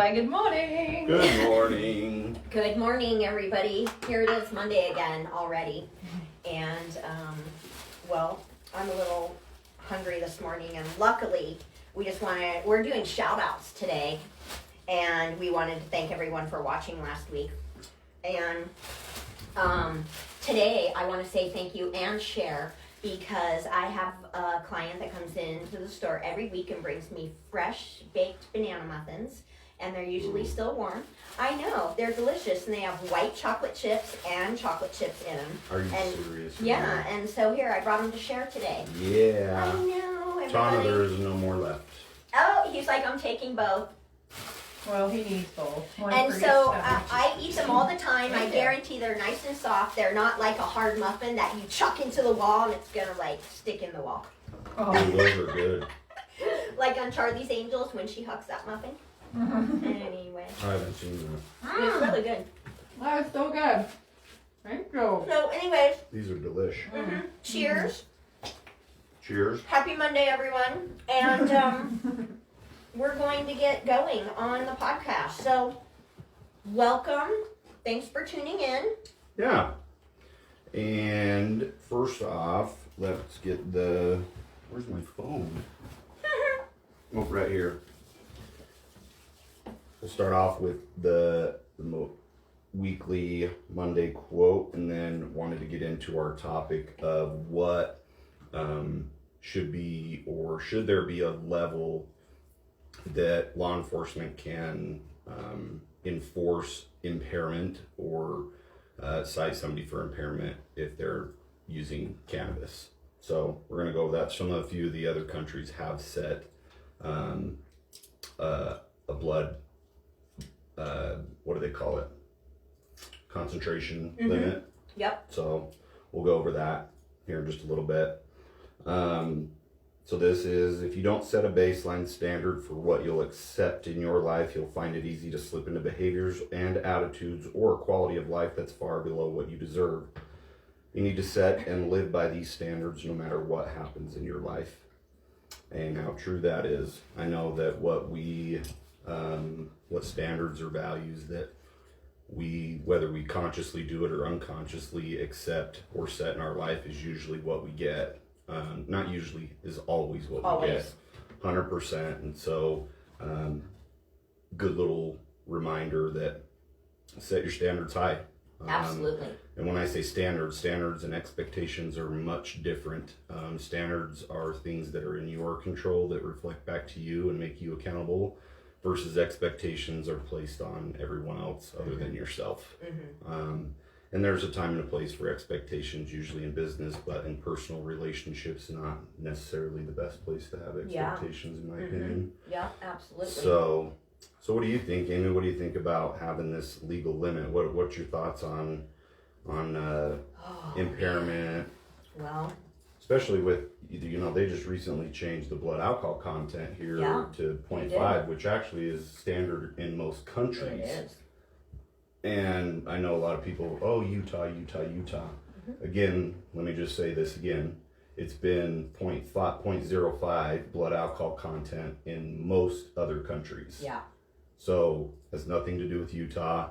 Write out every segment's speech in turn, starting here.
Why, good morning. Good morning. Good morning, everybody. Here it is, Monday again already. And, well, I'm a little hungry this morning, and luckily, we're doing shout outs today. And we wanted to thank everyone for watching last week. And today, I want to say thank you and share, because I have a client that comes into the store every week and brings me fresh baked banana muffins. And they're usually still warm. I know, they're delicious, and they have white chocolate chips and chocolate chips in them. Are you serious? Yeah, and so here, I brought them to share today. Yeah. I know, everybody. Tana, there is no more left. Oh, he's like, I'm taking both. Well, he needs both. And so I eat them all the time. I guarantee they're nice and soft. They're not like a hard muffin that you chuck into the wall and it's gonna like stick in the wall. Oh. Those are good. Like on Charlie's Angels when she hucks that muffin. Anyway. I haven't seen that. It's really good. That is so good. Thank you. So anyways. These are delish. Cheers. Cheers. Happy Monday, everyone. And we're going to get going on the podcast. So welcome. Thanks for tuning in. Yeah. And first off, let's get where's my phone? Oh, right here. We'll start off with the weekly Monday quote, and then wanted to get into our topic of what should be, or should there be a level that law enforcement can enforce impairment or cite somebody for impairment if they're using cannabis. So we're going to go over that. A few of the other countries have set a blood, what do they call it? Concentration limit. Yep. So we'll go over that here in just a little bit. So this is, if you don't set a baseline standard for what you'll accept in your life, you'll find it easy to slip into behaviors and attitudes or a quality of life that's far below what you deserve. You need to set and live by these standards no matter what happens in your life. And how true that is. I know that what standards or values that whether we consciously do it or unconsciously accept or set in our life is usually what we get. Not usually, is always what we get. 100%. And so, good little reminder that set your standards high. Absolutely. And when I say standards and expectations are much different. Standards are things that are in your control that reflect back to you and make you accountable, versus expectations are placed on everyone else other than yourself. And there's a time and a place for expectations, usually in business, but in personal relationships, not necessarily the best place to have expectations, in my opinion. Yeah, absolutely. So what do you think, Amy? What do you think about having this legal limit? What's your thoughts on impairment? Well, especially with, they just recently changed the blood alcohol content here to 0.5, which actually is standard in most countries. it is. And I know a lot of people, Utah. Again, let me just say this again. It's been 0.05 blood alcohol content in most other countries. Yeah. So it has nothing to do with Utah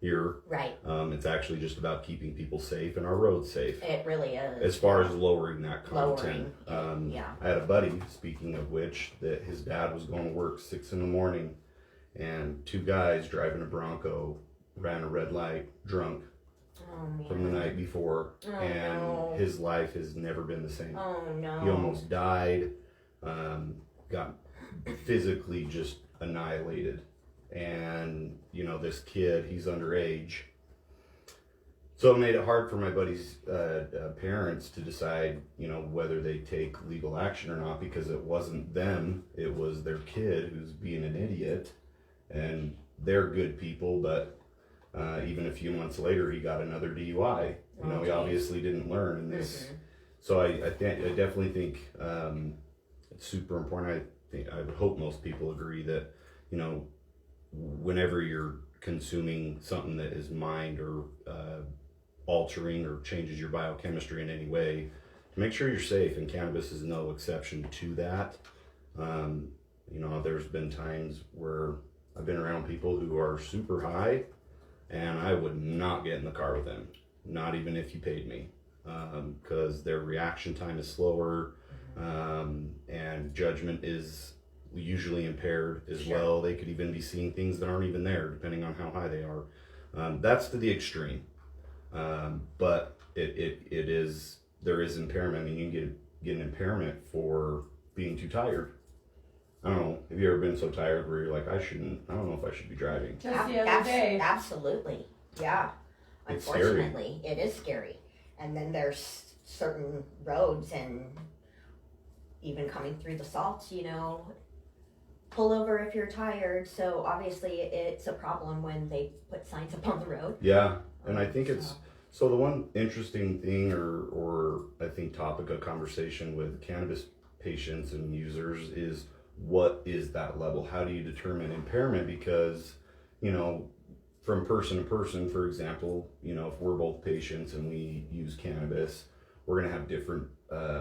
here. Right. It's actually just about keeping people safe and our roads safe. It really is. As far as lowering that content. I had a buddy, speaking of which, that his dad was going to work 6 a.m, and two guys driving a Bronco ran a red light drunk from the night before, and his life has never been the same. Oh no. He almost died, got physically just annihilated. And this kid, he's underage, so it made it hard for my buddy's parents to decide whether they take legal action or not, because it wasn't them, it was their kid who's being an idiot. And they're good people, but even a few months later, he got another DUI. He obviously didn't learn in this. So I definitely think it's super important. I would hope most people agree that, whenever you're consuming something that is mind or altering or changes your biochemistry in any way, make sure you're safe. And cannabis is no exception to that. There's been times where I've been around people who are super high, and I would not get in the car with them, not even if you paid me, because their reaction time is slower, and judgment is usually impaired as Sure. well. They could even be seeing things that aren't even there, depending on how high they are. That's to the extreme, but there is impairment, and you can get an impairment for being too tired. I don't know. Have you ever been so tired where you're like, I don't know if I should be driving? Just the other day. Absolutely. Yeah. It's scary. Unfortunately, it is scary. And then there's certain roads and even coming through the salts, pull over if you're tired. So obviously it's a problem when they put signs up on the road. Yeah, and I think so the one interesting thing or I think topic of conversation with cannabis patients and users is, what is that level? How do you determine impairment? Because, from person to person, for example, if we're both patients and we use cannabis, we're going to have different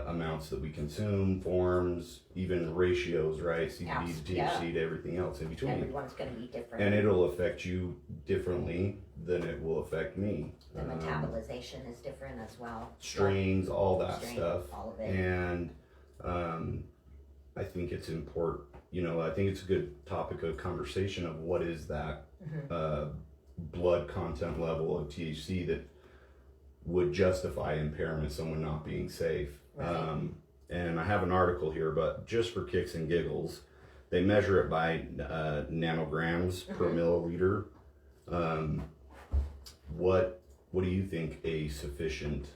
amounts that we consume, forms, even ratios, right? CBD to THC to everything else in between. Everyone's going to be different. And it'll affect you differently than it will affect me. The metabolization is different as well. Strains, all that Strains, stuff. all of it. And I think it's important, I think it's a good topic of conversation of what is that blood content level of THC that would justify impairment, someone not being safe. Right. And I have an article here, but just for kicks and giggles, they measure it by nanograms per milliliter. What do you think a sufficient,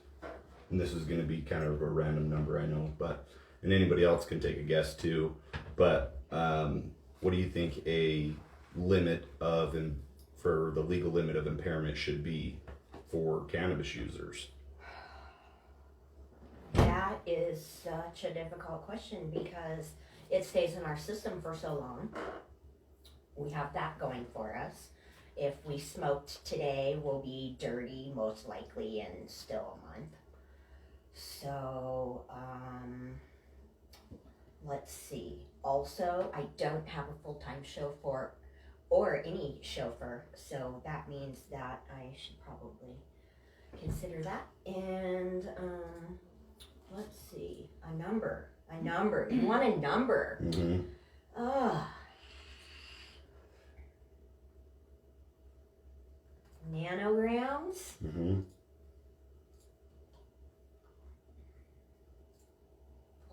and this is going to be kind of a random number, I know, and anybody else can take a guess too, but what do you think a limit for the legal limit of impairment should be for cannabis users? That is such a difficult question because it stays in our system for so long. We have that going for us. If we smoked today, we'll be dirty most likely in still a month. So, let's see. Also, I don't have a full-time chauffeur or any chauffeur, so that means that I should probably consider that. And let's see, a number. You want a number? Mm-hmm. Nanograms. Mm-hmm.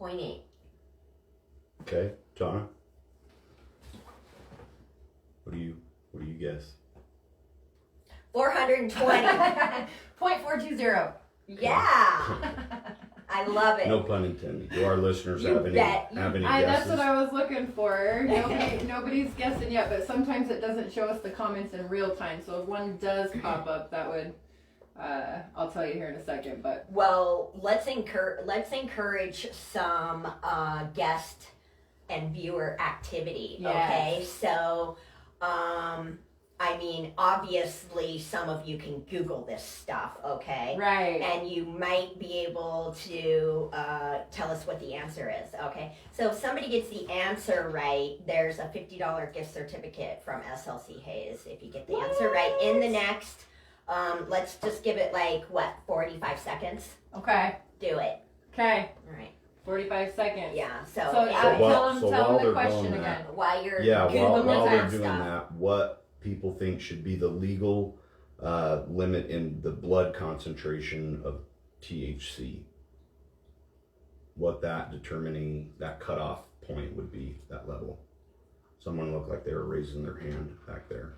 0.8. Okay, Tana. What do you guess? 420. 0.420. Yeah. I love it. No pun intended. Do our listeners You have any bet. guesses? That's what I was looking for. Nobody's guessing yet, but sometimes it doesn't show us the comments in real time. So if one does pop up, that would, I'll tell you here in a second. But well, let's encourage some guest and viewer activity. Yes. Okay, so I mean, obviously, some of you can Google this stuff, okay? right. And you might be able to tell us what the answer is, okay? So if somebody gets the answer right, there's a $50 gift certificate from SLC Haze. If you get the answer right in the next, let's just give it 45 seconds? Okay. Do it. Okay. All right. 45 seconds. Yeah, So anyway, tell them the while they're question going again. while you're Yeah, Googling while that they're doing stuff. that, what people think should be the legal limit in the blood concentration of THC. What that determining that cutoff point would be, that level. Someone looked like they were raising their hand back there.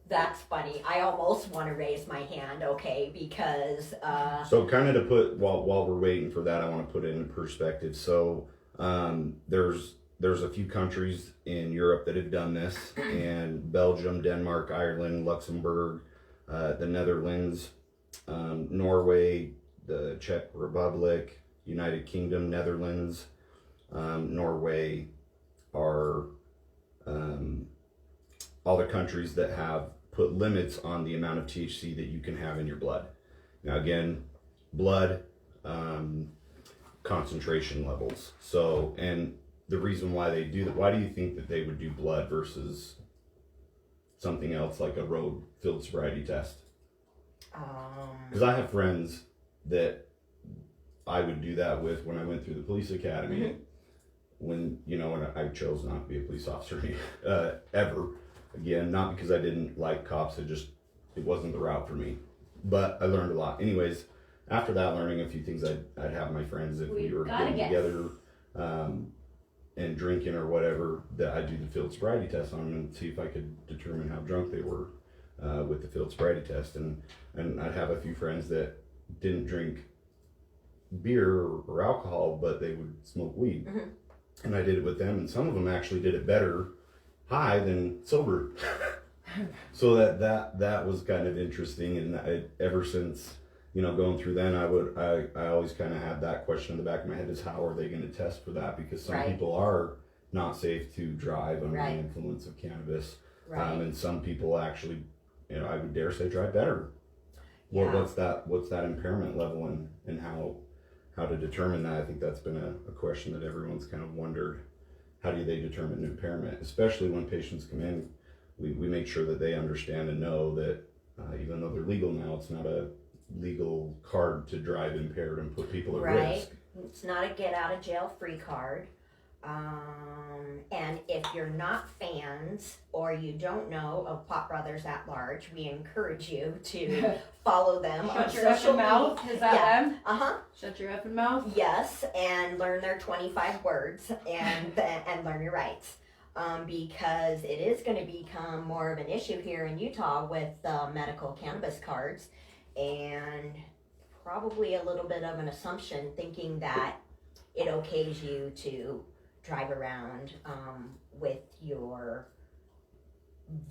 That's funny. I almost want to raise my hand, okay, because So kind of to put, while we're waiting for that, I want to put it in perspective. So there's a few countries in Europe that have done this, and Belgium, Denmark, Ireland, Luxembourg, the Netherlands, Norway, the Czech Republic, United Kingdom, Netherlands, Norway are all the countries that have put limits on the amount of THC that you can have in your blood. Now again, blood concentration levels. So, and the reason why they do that. Why do you think that they would do blood versus something else like a road field sobriety test? Because I have friends that I would do that with when I went through the police academy. When, you know, and I chose not to be a police officer ever again, not because I didn't like cops, it wasn't the route for me, but I learned a lot. Anyways, after that, learning a few things, I'd have my friends, if we were getting together and drinking or whatever, that I'd do the field sobriety test on them and see if I could determine how drunk they were with the field sobriety test. And I'd have a few friends that didn't drink beer or alcohol, but they would smoke weed. And I did it with them, and some of them actually did it better high than sober. So that was kind of interesting. And ever since, you know, going through then, I always kind of had that question in the back of my head, is how are they going to test for that? Because some people are not safe to drive under the influence of cannabis. And some people actually, you know, I would dare say drive better. Well, what's that impairment level, and how to determine that? I think that's been a question that everyone's kind of wondered. How do they determine impairment? Especially when patients come in, we make sure that they understand and know that even though they're legal now, it's not a legal card to drive impaired and put people at risk. It's not a get out of jail free card. And if you're not fans or you don't know of Pot Brothers at Large, we encourage you to follow them on Shut your social effing mouth. media. Is that them? Shut your effing mouth. Yes, and learn their 25 words and learn your rights. Because it is going to become more of an issue here in Utah with medical cannabis cards, and probably a little bit of an assumption thinking that it okays you to drive around with your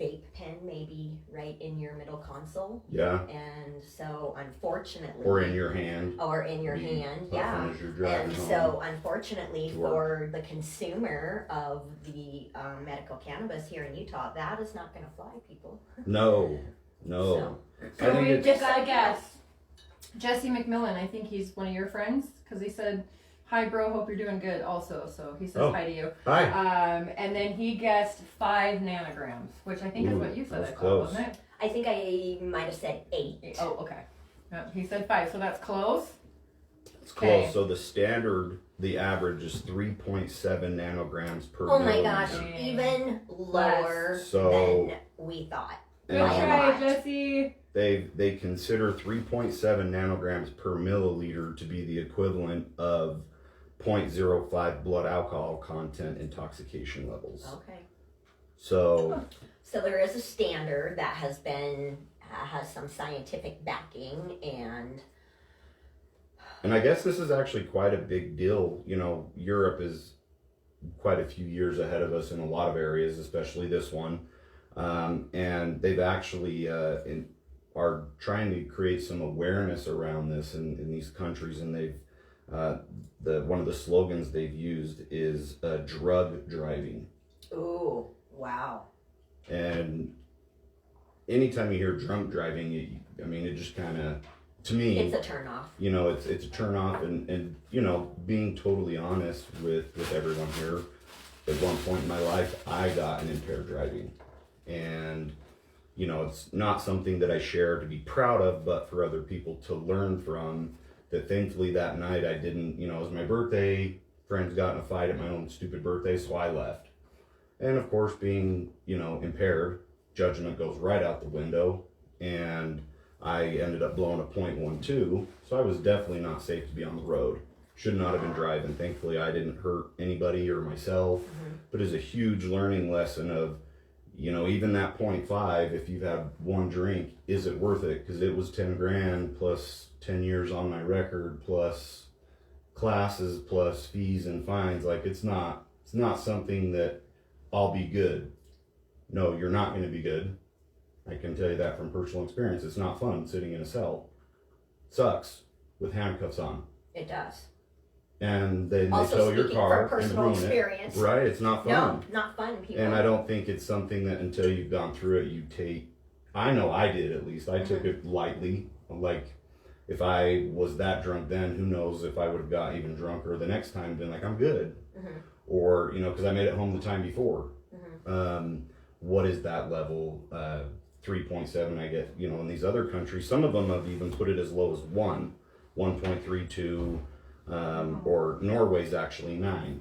vape pen maybe right in your middle console. Yeah. And so unfortunately, or in your hand. Yeah. And so unfortunately for the consumer of the medical cannabis here in Utah, that is not going to fly, people. No. So we just got a guess. Jesse McMillan, I think he's one of your friends, because he said, "Hi, bro. Hope you're doing good." Also, so he says hi to you. Hi. And then he guessed 5 nanograms, which I think is what you said. That's close. Wasn't it? I think I might have said 8. Oh, okay. No, he said 5, so that's close. It's close. So the standard, the average is 3.7 nanograms per milliliter. Oh my gosh, even lower than we thought. Good try, Jesse. They consider 3.7 nanograms per milliliter to be the equivalent of 0.05 blood alcohol content intoxication levels. Okay. So there is a standard that has some scientific backing, and I guess this is actually quite a big deal. You know, Europe is quite a few years ahead of us in a lot of areas, especially this one. And they've actually are trying to create some awareness around this in these countries, and they've one of the slogans they've used is drug driving. Ooh, wow. And anytime you hear drunk driving, it just kind of, to me, it's a turnoff. You know, it's a turnoff, and you know, being totally honest with everyone here, at one point in my life, I got an impaired driving. And, you know, it's not something that I share to be proud of, but for other people to learn from. That thankfully that night I didn't, you know, it was my birthday, friends got in a fight at my own stupid birthday, so I left. And of course, being, you know, impaired, judgment goes right out the window, and I ended up blowing a .12, so I was definitely not safe to be on the road. Should not have been driving. Thankfully, I didn't hurt anybody or myself, but it's a huge learning lesson of, you know, even that 0.5, if you've had one drink, is it worth it? Because it was 10 grand plus 10 years on my record, plus classes, plus fees and fines. Like, it's not something that I'll be good. No, you're not going to be good. I can tell you that from personal experience. It's not fun sitting in a cell. It sucks with handcuffs on. It does. And then also, they tow your car from personal and ruin experience. it. Right? It's not fun. No, not fun, people. And I don't think it's something that until you've gone through it, you take. I know I did, at least. I took it lightly. Like, if I was that drunk then, who knows if I would have got even drunker the next time, been like, I'm good. or, you know, because I made it home the time before. What is that level? 3.7, I get, you know, in these other countries, some of them have even put it as low as 1.32, or Norway's actually 9.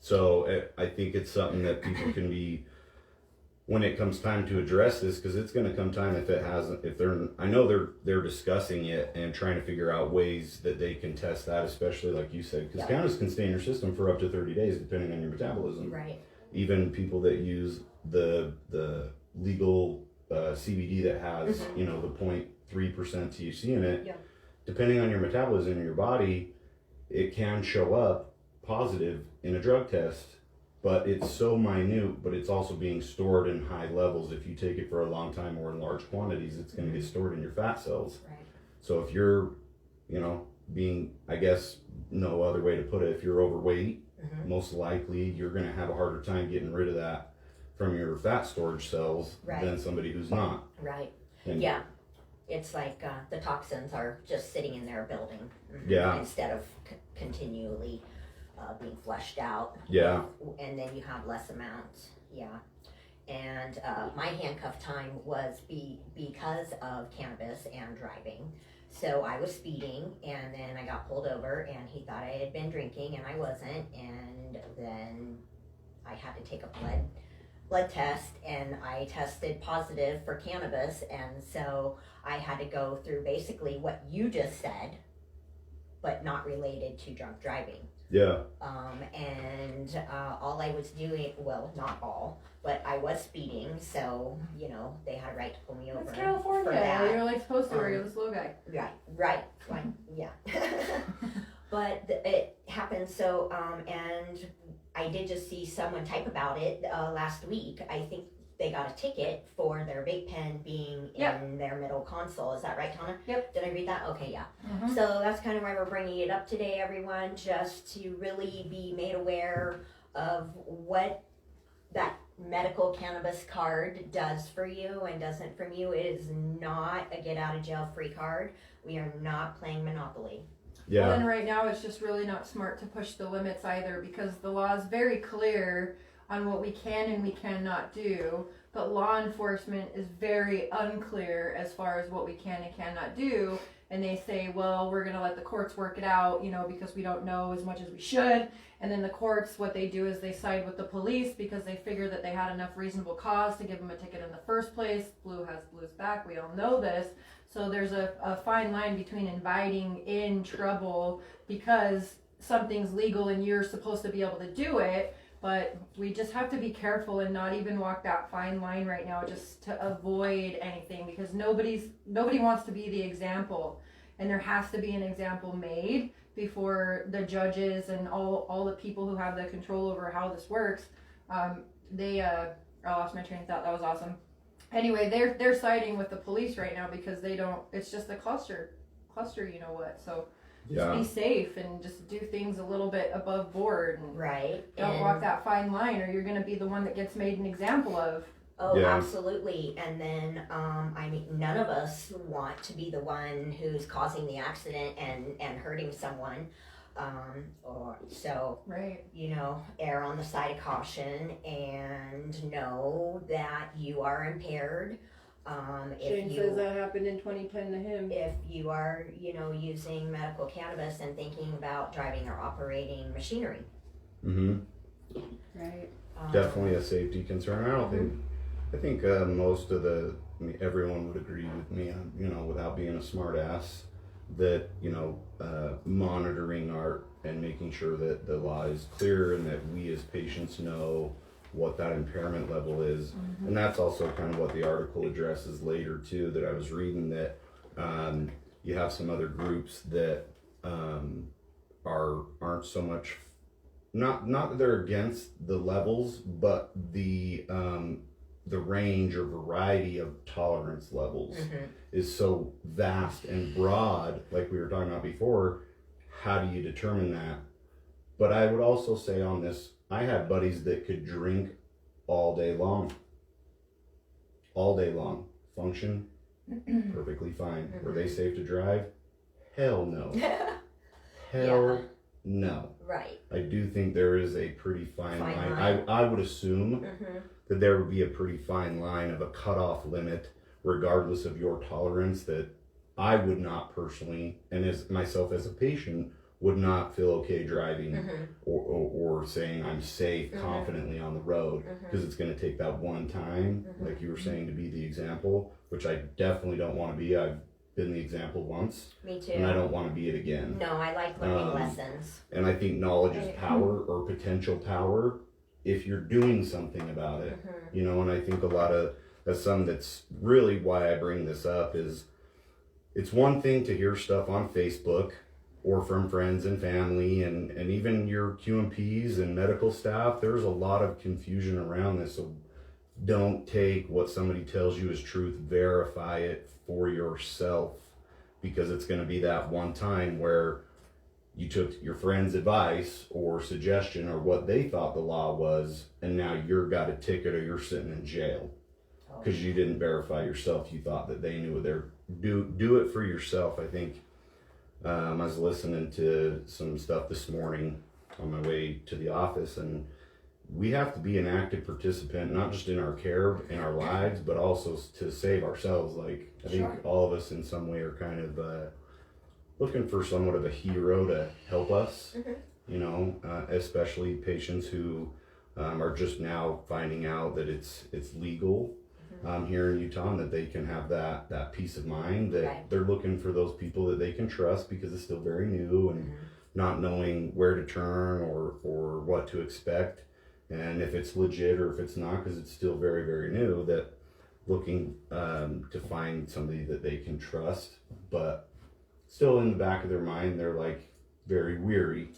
So I think it's something that people can be, when it comes time to address this, because it's going to come time if I know they're discussing it and trying to figure out ways that they can test that, especially like you said, because cannabis can stay in your system for up to 30 days depending on your metabolism. Right. Even people that use the legal CBD that has, you know, the 0.3% THC in it, depending on your metabolism in your body, it can show up positive in a drug test, but it's so minute, but it's also being stored in high levels. If you take it for a long time or in large quantities, it's going to get stored in your fat cells. Right. So if you're, you know, I guess no other way to put it, if you're overweight, most likely you're going to have a harder time getting rid of that from your fat storage cells than somebody who's not. Right. And It's like the toxins are just sitting in their building instead of continually being flushed out. And then you have less amounts. And my handcuff time was because of cannabis and driving. So I was speeding, and then I got pulled over, and he thought I had been drinking, and I wasn't. And then I had to take a blood test, and I tested positive for cannabis, and so I had to go through basically what you just said, but not related to drunk driving. All I was doing, well, not all, but I was speeding, so, you know, they had a right to pull me over. It's California. For that. You're like supposed to, or you're the slow guy. Right. Yeah. But it happened, so, and I did just see someone type about it last week. I think they got a ticket for their vape pen being in their middle console. Is that right, Tana? Yep. Did I read that? Okay, yeah. So that's kind of why we're bringing it up today, everyone, just to really be made aware of what that medical cannabis card does for you and doesn't for you. It is not a get out of jail free card. We are not playing Monopoly. Well, and right now it's just really not smart to push the limits either, because the law is very clear on what we can and we cannot do, but law enforcement is very unclear as far as what we can and cannot do. And they say, well, we're going to let the courts work it out, you know, because we don't know as much as we should. And then the courts, what they do is they side with the police because they figure that they had enough reasonable cause to give them a ticket in the first place. Blue has blue's back. We all know this. So there's a fine line between inviting in trouble because something's legal and you're supposed to be able to do it. But we just have to be careful and not even walk that fine line right now, just to avoid anything, because nobody wants to be the example, and there has to be an example made before the judges and all the people who have the control over how this works. I lost my train of thought. That was awesome. Anyway, they're siding with the police right now because they don't. It's just a cluster, you know what? So. Just be safe and just do things a little bit above board. And don't walk that fine line, or you're going to be the one that gets made an example of. Oh, absolutely. And then, I mean, none of us want to be the one who's causing the accident and hurting someone. You know, err on the side of caution and know that you are impaired. Shane says that happened in 2010 to him. If you are, you know, using medical cannabis and thinking about driving or operating machinery. Right. Definitely a safety concern. I think most of everyone would agree with me on, you know, without being a smart ass, that, you know, monitoring and making sure that the law is clear and that we as patients know what that impairment level is. And that's also kind of what the article addresses later too, that I was reading, that you have some other groups that aren't so much, not that they're against the levels, but the range or variety of tolerance levels is so vast and broad, like we were talking about before. How do you determine that? But I would also say on this, I had buddies that could drink all day long, function perfectly fine. Were they safe to drive? Hell no. Hell No. Right. I do think there is a pretty fine line. line. I would assume Mm-hmm. that there would be a pretty fine line of a cutoff limit, regardless of your tolerance, that I would not personally, and as myself as a patient, would not feel okay driving Mm-hmm. or saying I'm safe Mhm. confidently on the road, because it's going to take that one time, Mhm. like you were saying, to be the example, which I definitely don't want to be. I've been the example once, Me too. and I don't want to be it again. No, I like learning Um, lessons. And I think knowledge is Right. power, or potential power, if you're doing something about it. Mm-hmm. You know, and I think a lot of that's really why I bring this up is it's one thing to hear stuff on Facebook or from friends and family and even your QMPs and medical staff. There's a lot of confusion around this. So don't take what somebody tells you as truth, verify it for yourself, because it's going to be that one time where you took your friend's advice or suggestion or what they thought the law was, and now you're got a ticket or you're sitting in jail because you didn't verify yourself. You thought that they knew what they're do it for yourself. I think I was listening to some stuff this morning on my way to the office, and we have to be an active participant, not just in our care, in our lives, but also to save ourselves. Like, I think Sure. all of us in some way are kind of looking for somewhat of a hero to help us, Mhm. you know, especially patients who are just now finding out that it's legal here in Utah, and that they can have that peace of mind, that Right. they're looking for those people that they can trust, because it's still very new and not knowing where to turn or what to expect, and if it's legit or if it's not, because it's still very, very new, that looking to find somebody that they can trust, but still in the back of their mind, they're like very weary,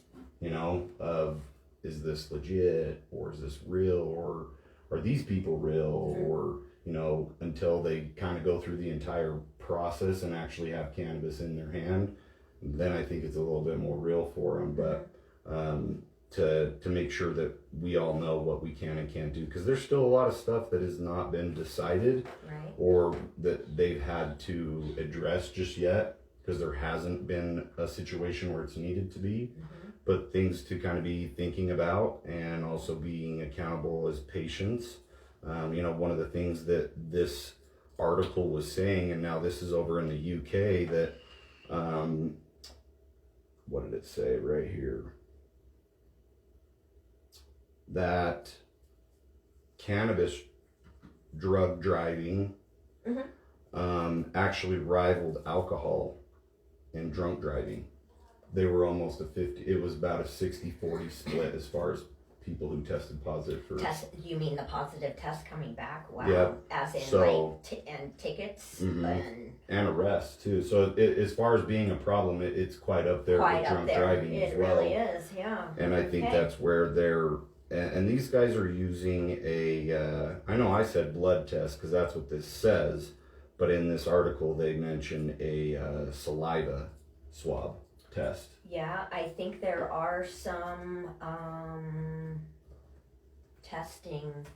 you know, of is this legit, or is this real, or are these people real, or, you know, until they kind of go through the entire process and actually have cannabis in their hand, then I think it's a little bit more real for them. But to make sure that we all know what we can and can't do, because there's still a lot of stuff that has not been decided, Right. or that they've had to address just yet, because there hasn't been a situation where it's needed to be, but things to kind of be thinking about, and also being accountable as patients. You know, one of the things that this article was saying, and now this is over in the UK, that what did it say right here? That cannabis drug driving actually rivaled alcohol and drunk driving. They were almost it was about a 60-40 split as far as people who tested positive for You mean the positive test coming back? Wow. Yeah. As in So- and tickets and arrests too. So as far as being a problem, it's quite up there quite with up drunk there. driving It as well. really is, yeah. And I think Okay. that's where and these guys are using I know I said blood test because that's what this says, but in this article they mention a saliva swab test. Yeah, I think there are some testing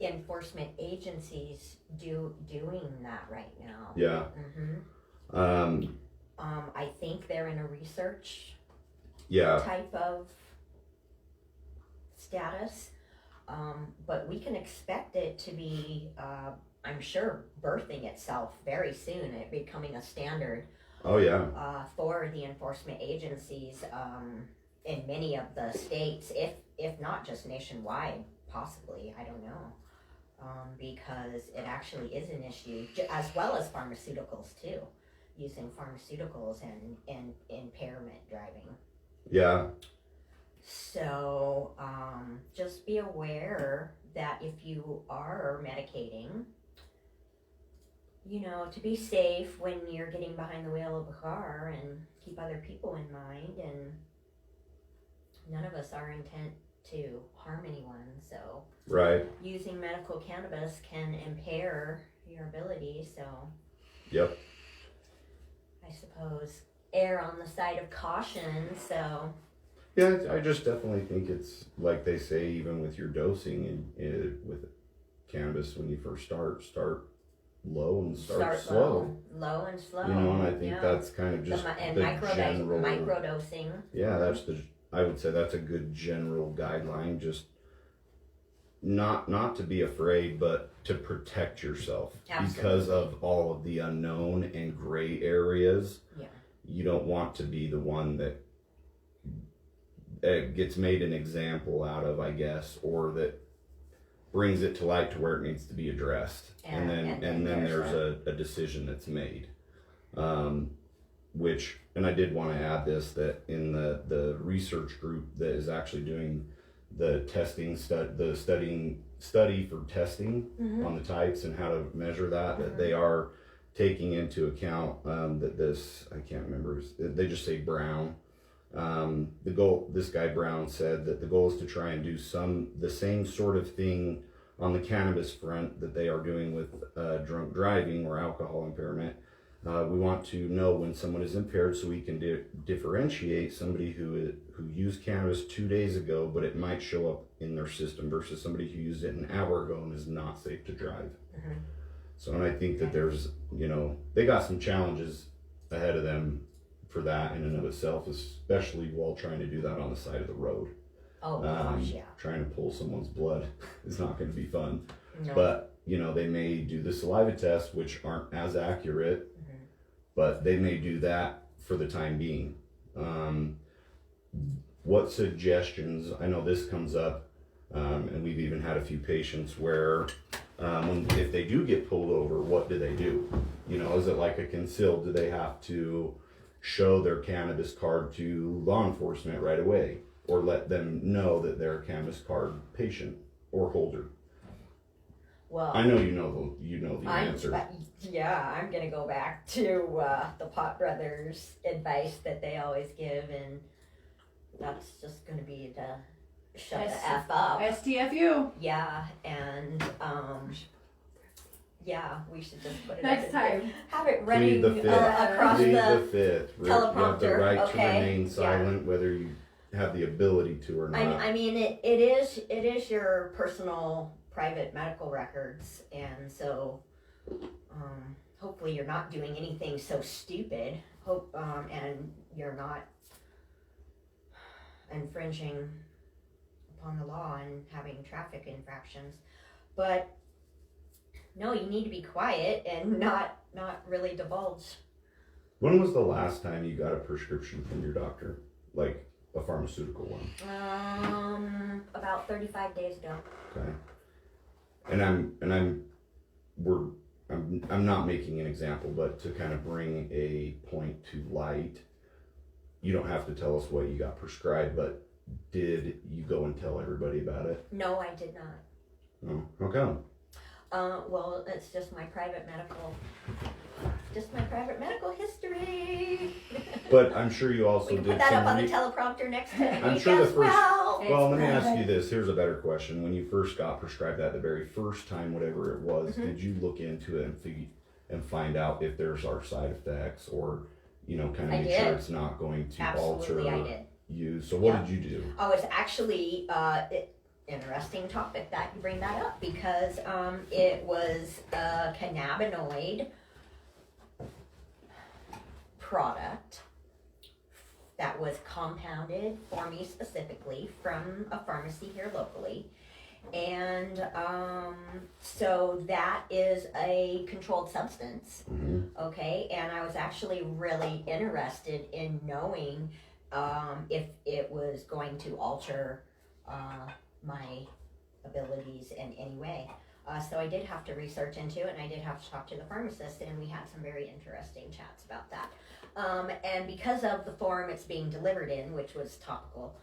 enforcement agencies doing that right now. Yeah. I think they're in a research Yeah. type of status, but we can expect it to be, I'm sure, birthing itself very soon, it becoming a standard Oh yeah. for the enforcement agencies in many of the states, if not just nationwide, possibly, I don't know, because it actually is an issue, as well as pharmaceuticals too, using pharmaceuticals and impairment driving. Yeah. So just be aware that if you are medicating, you know, to be safe when you're getting behind the wheel of a car, and keep other people in mind, and none of us are intent to harm anyone, so Right. using medical cannabis can impair your ability, so Yep. I suppose err on the side of caution, so Yeah, I just definitely think it's like they say, even with your dosing and with cannabis, when you first start low and start slow. Low and slow. You know, and I think that's kind of just and the microdosing. general. Yeah, I would say that's a good general guideline. Just not to be afraid, but to protect yourself. Absolutely. Because of all of the unknown and gray areas. Yeah. You don't want to be the one that gets made an example out of, I guess, or that brings it to light to where it needs to be addressed, and then there's a decision that's made. Which, and I did want to add this, that in the research group that is actually doing the testing study for testing on the types and how to measure that they are taking into account that this, I can't remember, they just say Brown. This guy Brown said that the goal is to try and do the same sort of thing on the cannabis front that they are doing with drunk driving or alcohol impairment. We want to know when someone is impaired so we can differentiate somebody who used cannabis 2 days ago, but it might show up in their system, versus somebody who used it an hour ago and is not safe to drive. So, and I think that there's, they got some challenges ahead of them for that in and of itself, especially while trying to do that on the side of the road. Oh gosh, yeah. Trying to pull someone's blood is not going to be fun. No. But, they may do the saliva tests, which aren't as accurate, but they may do that for the time being. What suggestions, I know this comes up, and we've even had a few patients where if they do get pulled over, what do they do? Is it like a concealed? Do they have to show their cannabis card to law enforcement right away, or let them know that they're a cannabis card patient or holder? Well, I know you know the answer. Yeah, I'm gonna go back to the Pot Brothers' advice that they always give, and that's just gonna be to shut the F up. STFU. Yeah, and yeah, we should just put it Next time. Have it running Plead the fifth. across Plead the the fifth. teleprompter. You have the right Okay. to remain silent, whether you have the ability to or not. I mean, it is your personal private medical records, and so hopefully you're not doing anything so stupid. And you're not infringing upon the law and having traffic infractions. But no, you need to be quiet and not really divulge. When was the last time you got a prescription from your doctor, like a pharmaceutical one? About 35 days ago. Okay. And I'm not making an example, but to kind of bring a point to light, you don't have to tell us what you got prescribed, but did you go and tell everybody about it? No, I did not. No. How come? Well, it's just my private medical history. But I'm sure you also We can did put that some up on the teleprompter next time. I'm sure the first. Well, Well, let me ask you this. Here's a better question. When you first got prescribed that the very first time, whatever it was, did you look into it and find out if there's our side effects, or kind of make sure it's not going to absolutely, I alter did. you? So what did you do? Oh, it's actually interesting topic that you bring that up, because it was a cannabinoid product that was compounded for me specifically from a pharmacy here locally, and so that is a controlled substance. Okay, and I was actually really interested in knowing if it was going to alter my abilities in any way. So I did have to research into it, and I did have to talk to the pharmacist, and we had some very interesting chats about that. And because of the form it's being delivered in, which was topical,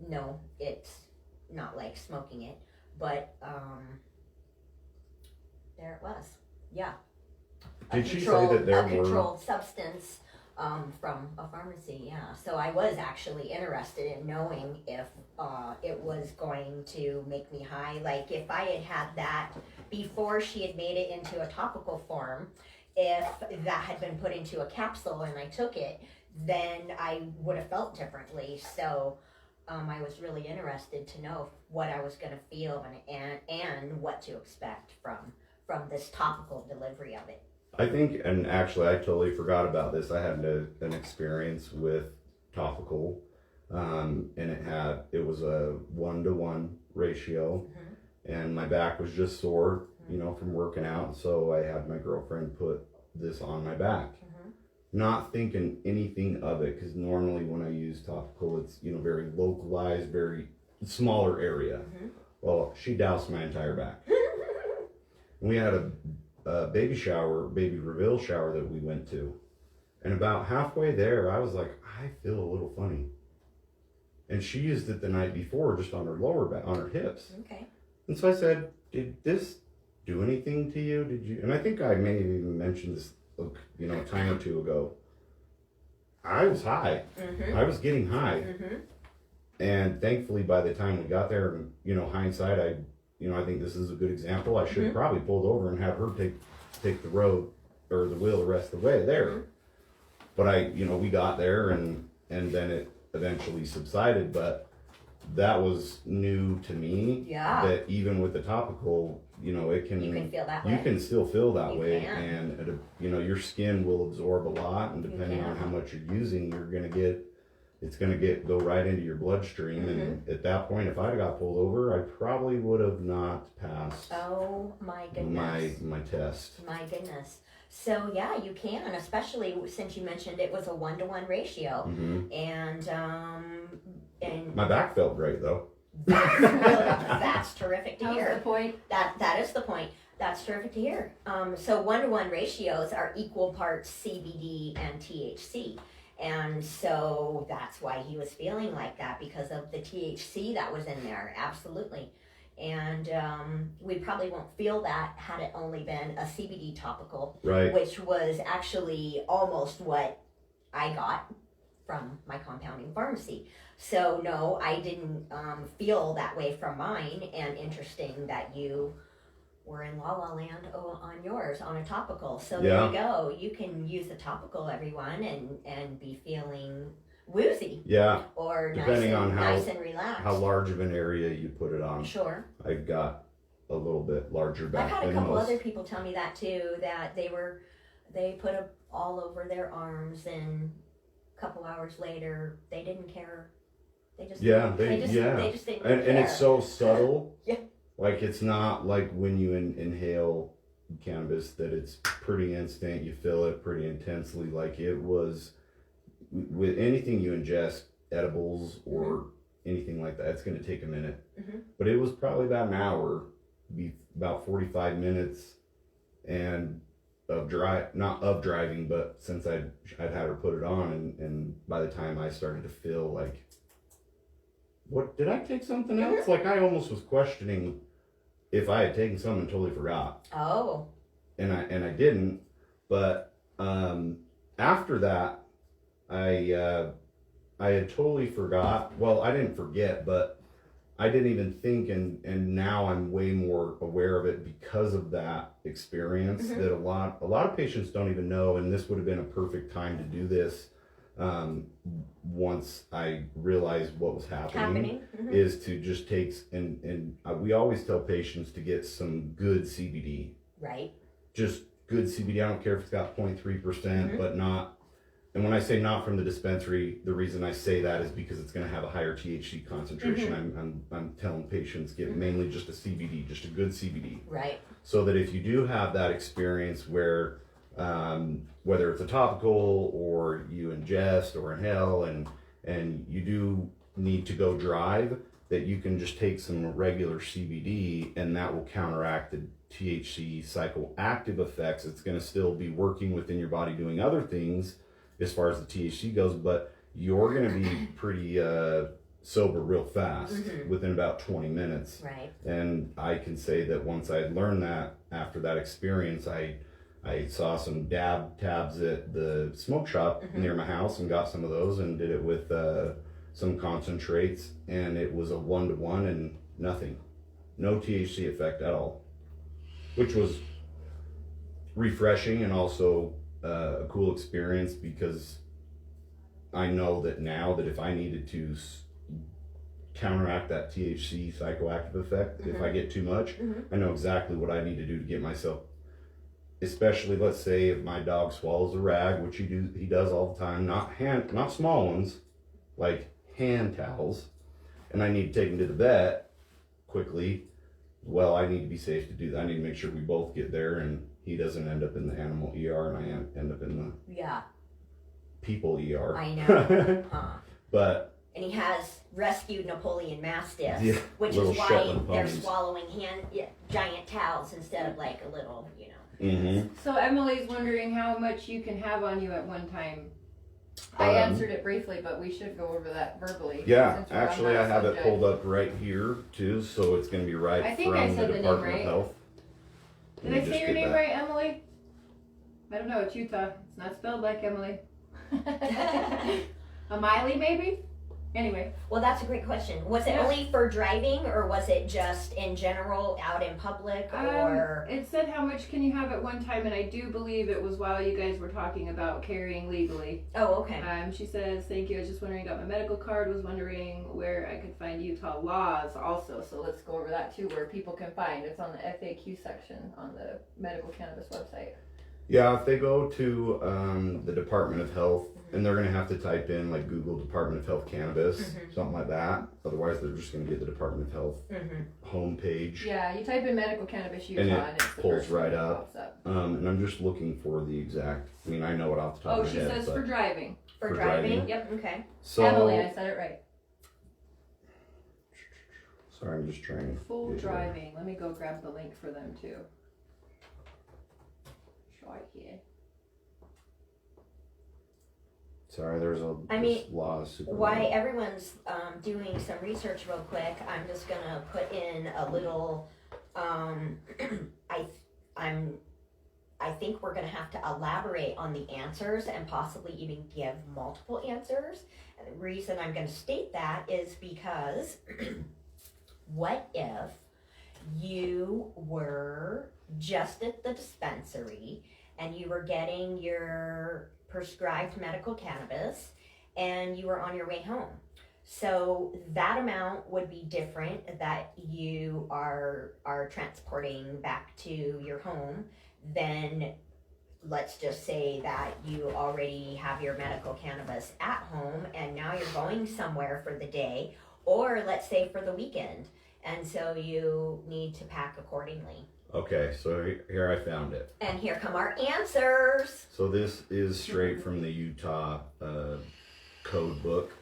no, it's not like smoking it, but there it was. Yeah. Did she say that there a were controlled substance from a pharmacy? Yeah. So I was actually interested in knowing if it was going to make me high. Like if I had that before she had made it into a topical form, if that had been put into a capsule and I took it, then I would have felt differently. So I was really interested to know what I was going to feel and what to expect from from this topical delivery of it? I think, and actually I totally forgot about this. I had an experience with topical, and it was a 1-to-1 ratio, and my back was just sore, from working out. So I had my girlfriend put this on my back, not thinking anything of it, because normally when I use topical, it's, very localized, very smaller area. Well, she doused my entire back. And we had a baby reveal shower that we went to. And about halfway there, I was like, I feel a little funny. And she used it the night before just on her lower back, on her hips. Okay. And so I said, did this do anything to you? Did you? And I think I may have even mentioned this, a time or two ago. I was high. I was getting high. And thankfully, by the time we got there, hindsight, I think this is a good example. I should have probably pulled over and have her take the road or the wheel the rest of the way there. But we got there and then it eventually subsided. But that was new to me. Yeah. That even with the topical, it can. You can feel that way. You can still feel that You way, can. and your skin will absorb a lot, and depending on how much you're using, it's gonna go right into your bloodstream. And at that point, if I'd got pulled over, I probably would have not passed. Oh my goodness. My test. My goodness. So yeah, you can, especially since you mentioned it was a 1-to-1 ratio, and my back felt great though. That's terrific to That hear. was the point. That is the point. That's terrific to hear. So 1-to-1 ratios are equal parts CBD and THC. And so that's why he was feeling like that, because of the THC that was in there. Absolutely. And we probably won't feel that had it only been a CBD topical, Right. which was actually almost what I got from my compounding pharmacy. So no, I didn't feel that way from mine. And interesting that you were in La La Land on yours on a topical. So there you go. You can use the topical, everyone, and be feeling woozy. Yeah. Or Depending on nice and relaxed. how large of an area you put it on. Sure. I got a little bit larger back I've had a than couple most. other people tell me that too, that they put it all over their arms, and a couple hours later they didn't care. They just Yeah, they just didn't and care. it's so subtle. Yeah. Like it's not like when you inhale cannabis that it's pretty instant. You feel it pretty intensely. Like it was with anything you ingest, edibles or anything like that. It's going to take a minute. But it was probably about an hour, about 45 minutes, and not of driving, but since I'd had her put it on, and by the time I started to feel like, what, did I take something else? Like I almost was questioning if I had taken something and totally forgot. Oh. And I didn't, but after that, I had totally forgot. Well, I didn't forget, but I didn't even think, and now I'm way more aware of it because of that experience. That a lot of patients don't even know, and this would have been a perfect time to do this. Once I realized what was happening. Is to just take, and we always tell patients to get some good CBD. Right. Just good CBD. I don't care if it's got 0.3%, but not. And when I say not from the dispensary, the reason I say that is because it's going to have a higher THC concentration. I'm telling patients get mainly just a CBD, just a good CBD. Right. So that if you do have that experience where, whether it's a topical or you ingest or inhale, and you do need to go drive, that you can just take some regular CBD and that will counteract the THC psychoactive effects. It's going to still be working within your body doing other things as far as the THC goes, but you're going to be pretty sober real fast within about 20 minutes. Right. And I can say that once I had learned that, after that experience, I saw some dab tabs at the smoke shop near my house and got some of those and did it with some concentrates, and it was a 1-to-1 and nothing. No THC effect at all, which was refreshing and also a cool experience, because I know that now that if I needed to counteract that THC psychoactive effect, if I get too much, I know exactly what I need to do to get myself especially let's say if my dog swallows a rag, which he does all the time, not small ones, like hand towels, and I need to take him to the vet quickly. Well, I need to be safe to do that. I need to make sure we both get there and he doesn't end up in the animal ER and I end up in the people ER. I know. But and he has rescued Napoleon Mastiffs, yeah, which little is why Shetland they're ponies. swallowing giant towels instead of like a little, Mm-hmm. So Emily's wondering how much you can have on you at one time. I answered it briefly, but we should go over that verbally. Yeah, since we're on actually, that I have it subject. pulled up right here too, so it's going to be right I think from I the said the name Department right. of Health. Did Let me I just say your get name that. right, Emily? I don't know. It's Utah. It's not spelled like Emily. A Miley, maybe? Anyway. Well, that's a great question. Was it Yeah. only for driving, or was it just in general out in public, or? It said how much can you have at one time, and I do believe it was while you guys were talking about carrying legally. Oh, okay. She says, thank you. I was just wondering, got my medical card, was wondering where I could find Utah laws also. So let's go over that too, where people can find. It's on the FAQ section on the medical cannabis website. Yeah, if they go to the Department of Health, and they're going to have to type in like Google Department of Health Cannabis, something like that. Otherwise, they're just going to get the Department of Health homepage. Yeah, you type in medical cannabis Utah, And it it's the pulls first one right that up. pops up. And I'm just looking for the exact. I mean, I know it off the top Oh, of my she head. says but, for driving. For for driving? driving. Yep, okay. so Emily, I said it right. sorry, I'm just trying. to Full get here. driving. Let me go grab the link for them too. Right here. Sorry, there's a this law is super Why long. everyone's doing some research real quick, I'm just gonna put in a little. I think we're gonna have to elaborate on the answers and possibly even give multiple answers. And the reason I'm gonna state that is because what if you were just at the dispensary and you were getting your prescribed medical cannabis and you were on your way home? So that amount would be different that you are transporting back to your home than, let's just say that you already have your medical cannabis at home and now you're going somewhere for the day, or let's say for the weekend, and so you need to pack accordingly. Okay, so here I found it. And here come our answers. So this is straight from the Utah code book.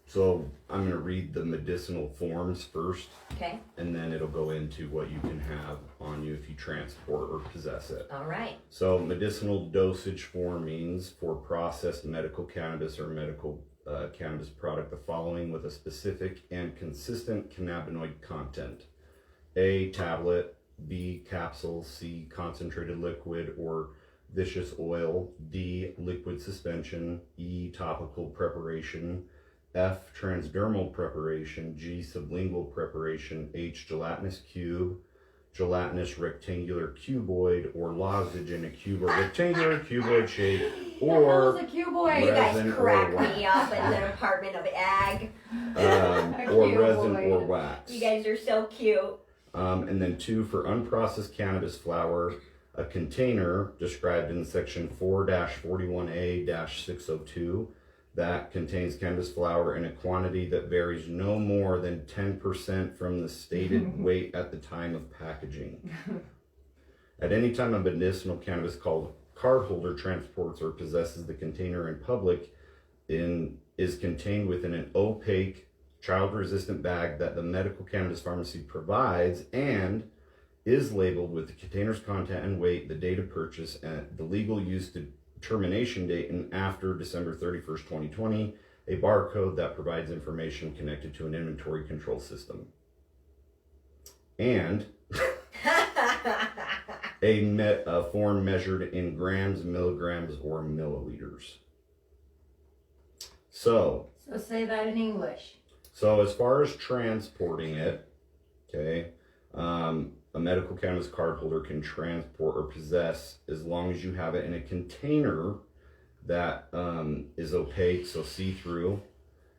So I'm going to read the medicinal forms first, Okay, and then it'll go into what you can have on you if you transport or possess it. all right. So medicinal dosage form means for processed medical cannabis or medical cannabis product, the following with a specific and consistent cannabinoid content: A, tablet; B, capsule; C, concentrated liquid or viscous oil; D, liquid suspension; E, topical preparation; F, transdermal preparation; G, sublingual preparation; H, gelatinous cube, gelatinous rectangular cuboid, or lozenge in a cube or rectangular cuboid shape, or a cuboid. You guys resin or crack wax. me up in the Department of Ag. Or Cute resin boy. or wax. You guys are so cute. And then 2, for unprocessed cannabis flower, a container described in section 4-41A-602 that contains cannabis flower in a quantity that varies no more than 10% from the stated weight at the time of packaging. At any time a medicinal cannabis cardholder transports or possesses the container in public is contained within an opaque, child-resistant bag that the medical cannabis pharmacy provides and is labeled with the container's content and weight, the date of purchase, and the legal use termination date, and after December 31st, 2020, a barcode that provides information connected to an inventory control system. And a form measured in grams, milligrams, or milliliters. So say that in English. So as far as transporting it, okay, a medical cannabis cardholder can transport or possess as long as you have it in a container that is opaque, so see-through,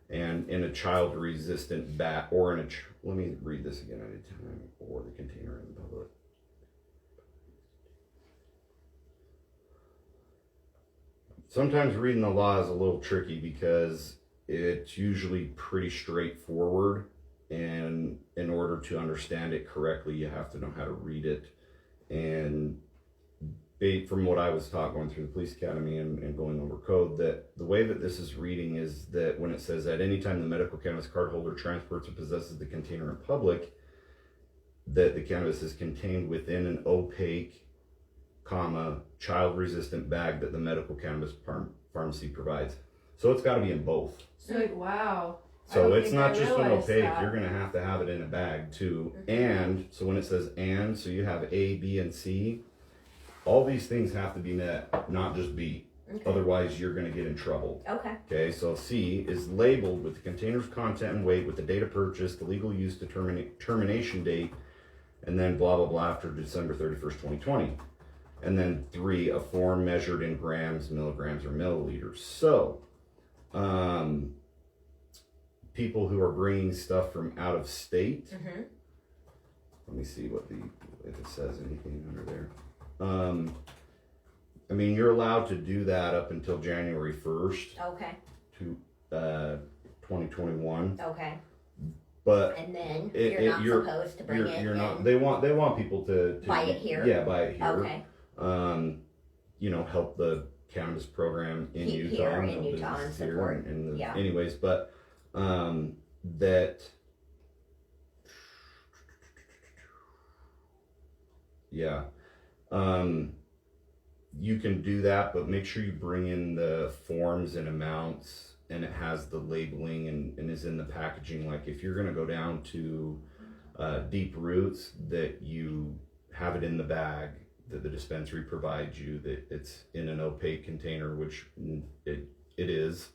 and in a child-resistant bag, or in a, let me read this again at a time, or the container in the public. sometimes reading the law is a little tricky because it's usually pretty straightforward, and in order to understand it correctly, you have to know how to read it. And from what I was taught going through the police academy and going over code, that the way that this is reading is that when it says at any time the medical cannabis card holder transports or possesses the container in public, that the cannabis is contained within an opaque, child resistant bag that the medical cannabis pharmacy provides. So it's got to be in both. So, wow. So it's not just an realized opaque, that. you're going to have it in a bag too. And so when it says and, so you have A, B, and C, all these things have to be met, not just B. Okay. Otherwise you're going to get in trouble. Okay. Okay, so C is labeled with the container's content and weight, with the date of purchase, the legal use termination date, and then blah, blah, blah after December 31st, 2020. And then 3, a form measured in grams, milligrams, or milliliters. So, people who are bringing stuff from out of state, let me see if it says anything under there. I mean, you're allowed to do that up until January 1st. Okay. To 2021. Okay. But and then you're not supposed to bring it. You're not. They want people to buy it here. Yeah, buy it here. Okay. Help the cannabis program in Utah. Here in Utah and support. Anyways, but that. Yeah. You can do that, but make sure you bring in the forms and amounts, and it has the labeling and is in the packaging. Like if you're gonna go down to Deep Roots, that you have it in the bag that the dispensary provides you, that it's in an opaque container, which it is.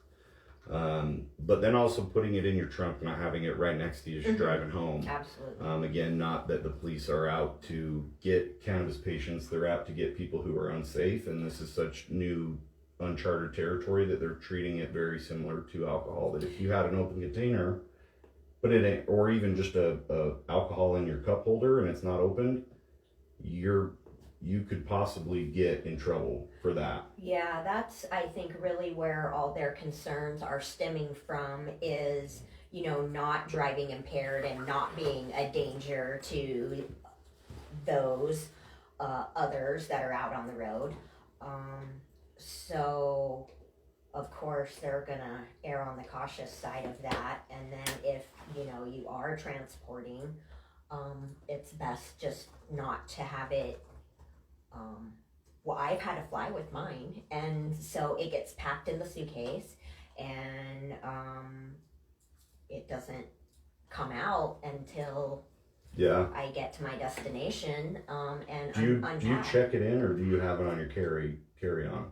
But then also putting it in your trunk, not having it right next to you as you're driving home. Absolutely. Again, not that the police are out to get cannabis patients, they're out to get people who are unsafe, and this is such new uncharted territory that they're treating it very similar to alcohol, that if you had an open container, but it ain't, or even just a alcohol in your cup holder and it's not opened, you could possibly get in trouble for that. Yeah, that's, I think, really where all their concerns are stemming from is, not driving impaired and not being a danger to those others that are out on the road. So, of course, they're gonna err on the cautious side of that. And then if, you are transporting, it's best just not to have it. Well, I've had to fly with mine, and so it gets packed in the suitcase, and it doesn't come out until I get to my destination. And do you check it in, or do you have it on your carry on?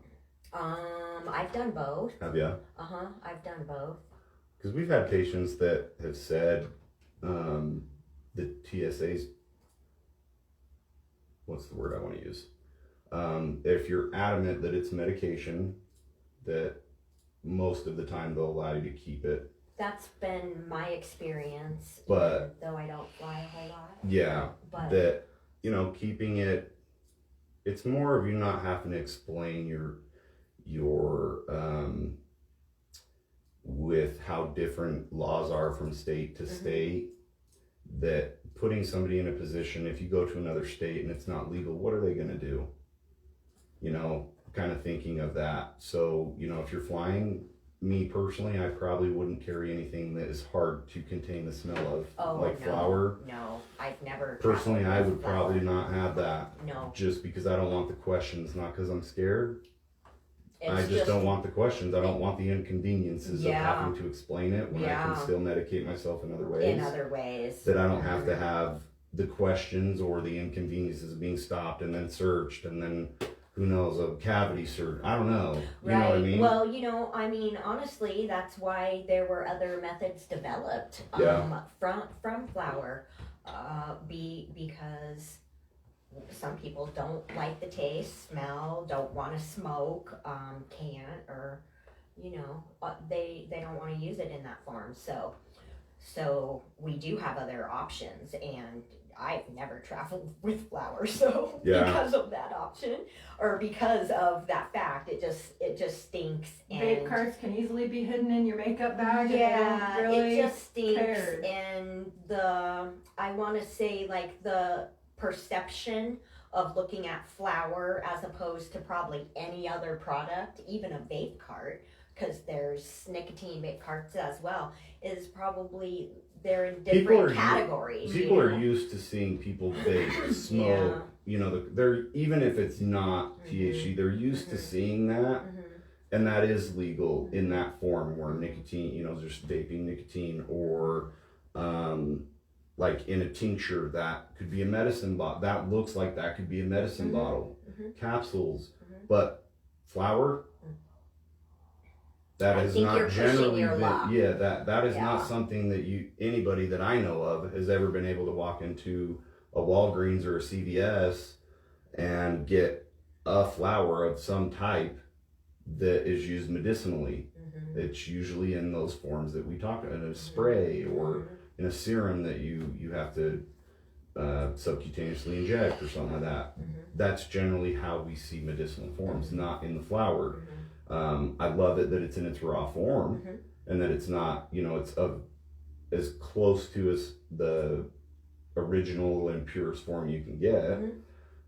I've done both. Have you? I've done both. Because we've had patients that have said the TSA's, what's the word I want to use? If you're adamant that it's medication, that most of the time they'll allow you to keep it. That's been my experience, but though I don't fly a whole lot. Yeah, but that, keeping it, it's more of you not having to explain your with how different laws are from state to state, that putting somebody in a position, if you go to another state and it's not legal, what are they going to do? Kind of thinking of that. So, if you're flying, me personally, I probably wouldn't carry anything that is hard to contain the smell of, flour. No, I've never. Personally, I would probably not have that. No. Just because I don't want the questions, not because I'm scared. I just don't want the questions. I don't want the inconveniences of having to explain it when I can still medicate myself in other ways. That I don't have to have the questions or the inconveniences of being stopped and then searched and then, who knows, a cavity search. I don't know. You know what I mean? Well, honestly, that's why there were other methods developed from flour, because some people don't like the taste, smell, don't want to smoke, can't, or they don't want to use it in that form. So we do have other options, and I've never traveled with flour, so Yeah. because of that option, or because of that fact, it just stinks. Vape And carts can easily be hidden in your makeup bag. yeah, and they don't really it just stinks, cared. and I want to say, like, the perception of looking at flour as opposed to probably any other product, even a vape cart, because there's nicotine vape carts as well, is probably, they're in different categories. People are used to seeing people vape, smoke. You know, they're even if it's not THC, they're used to seeing that, and that is legal in that form where nicotine, you know, just vaping nicotine, or like in a tincture that could be a medicine bottle. That looks like that could be a medicine bottle, capsules, but flour. That is not generally, that is not something that anybody that I know of has ever been able to walk into a Walgreens or a CVS and get a flower of some type that is used medicinally. It's usually in those forms that we talked about, in a spray or in a serum that you have to subcutaneously inject or something like that. That's generally how we see medicinal forms, not in the flower. I love it that it's in its raw form, and that it's not, you know, it's as close to as the original and purest form you can get.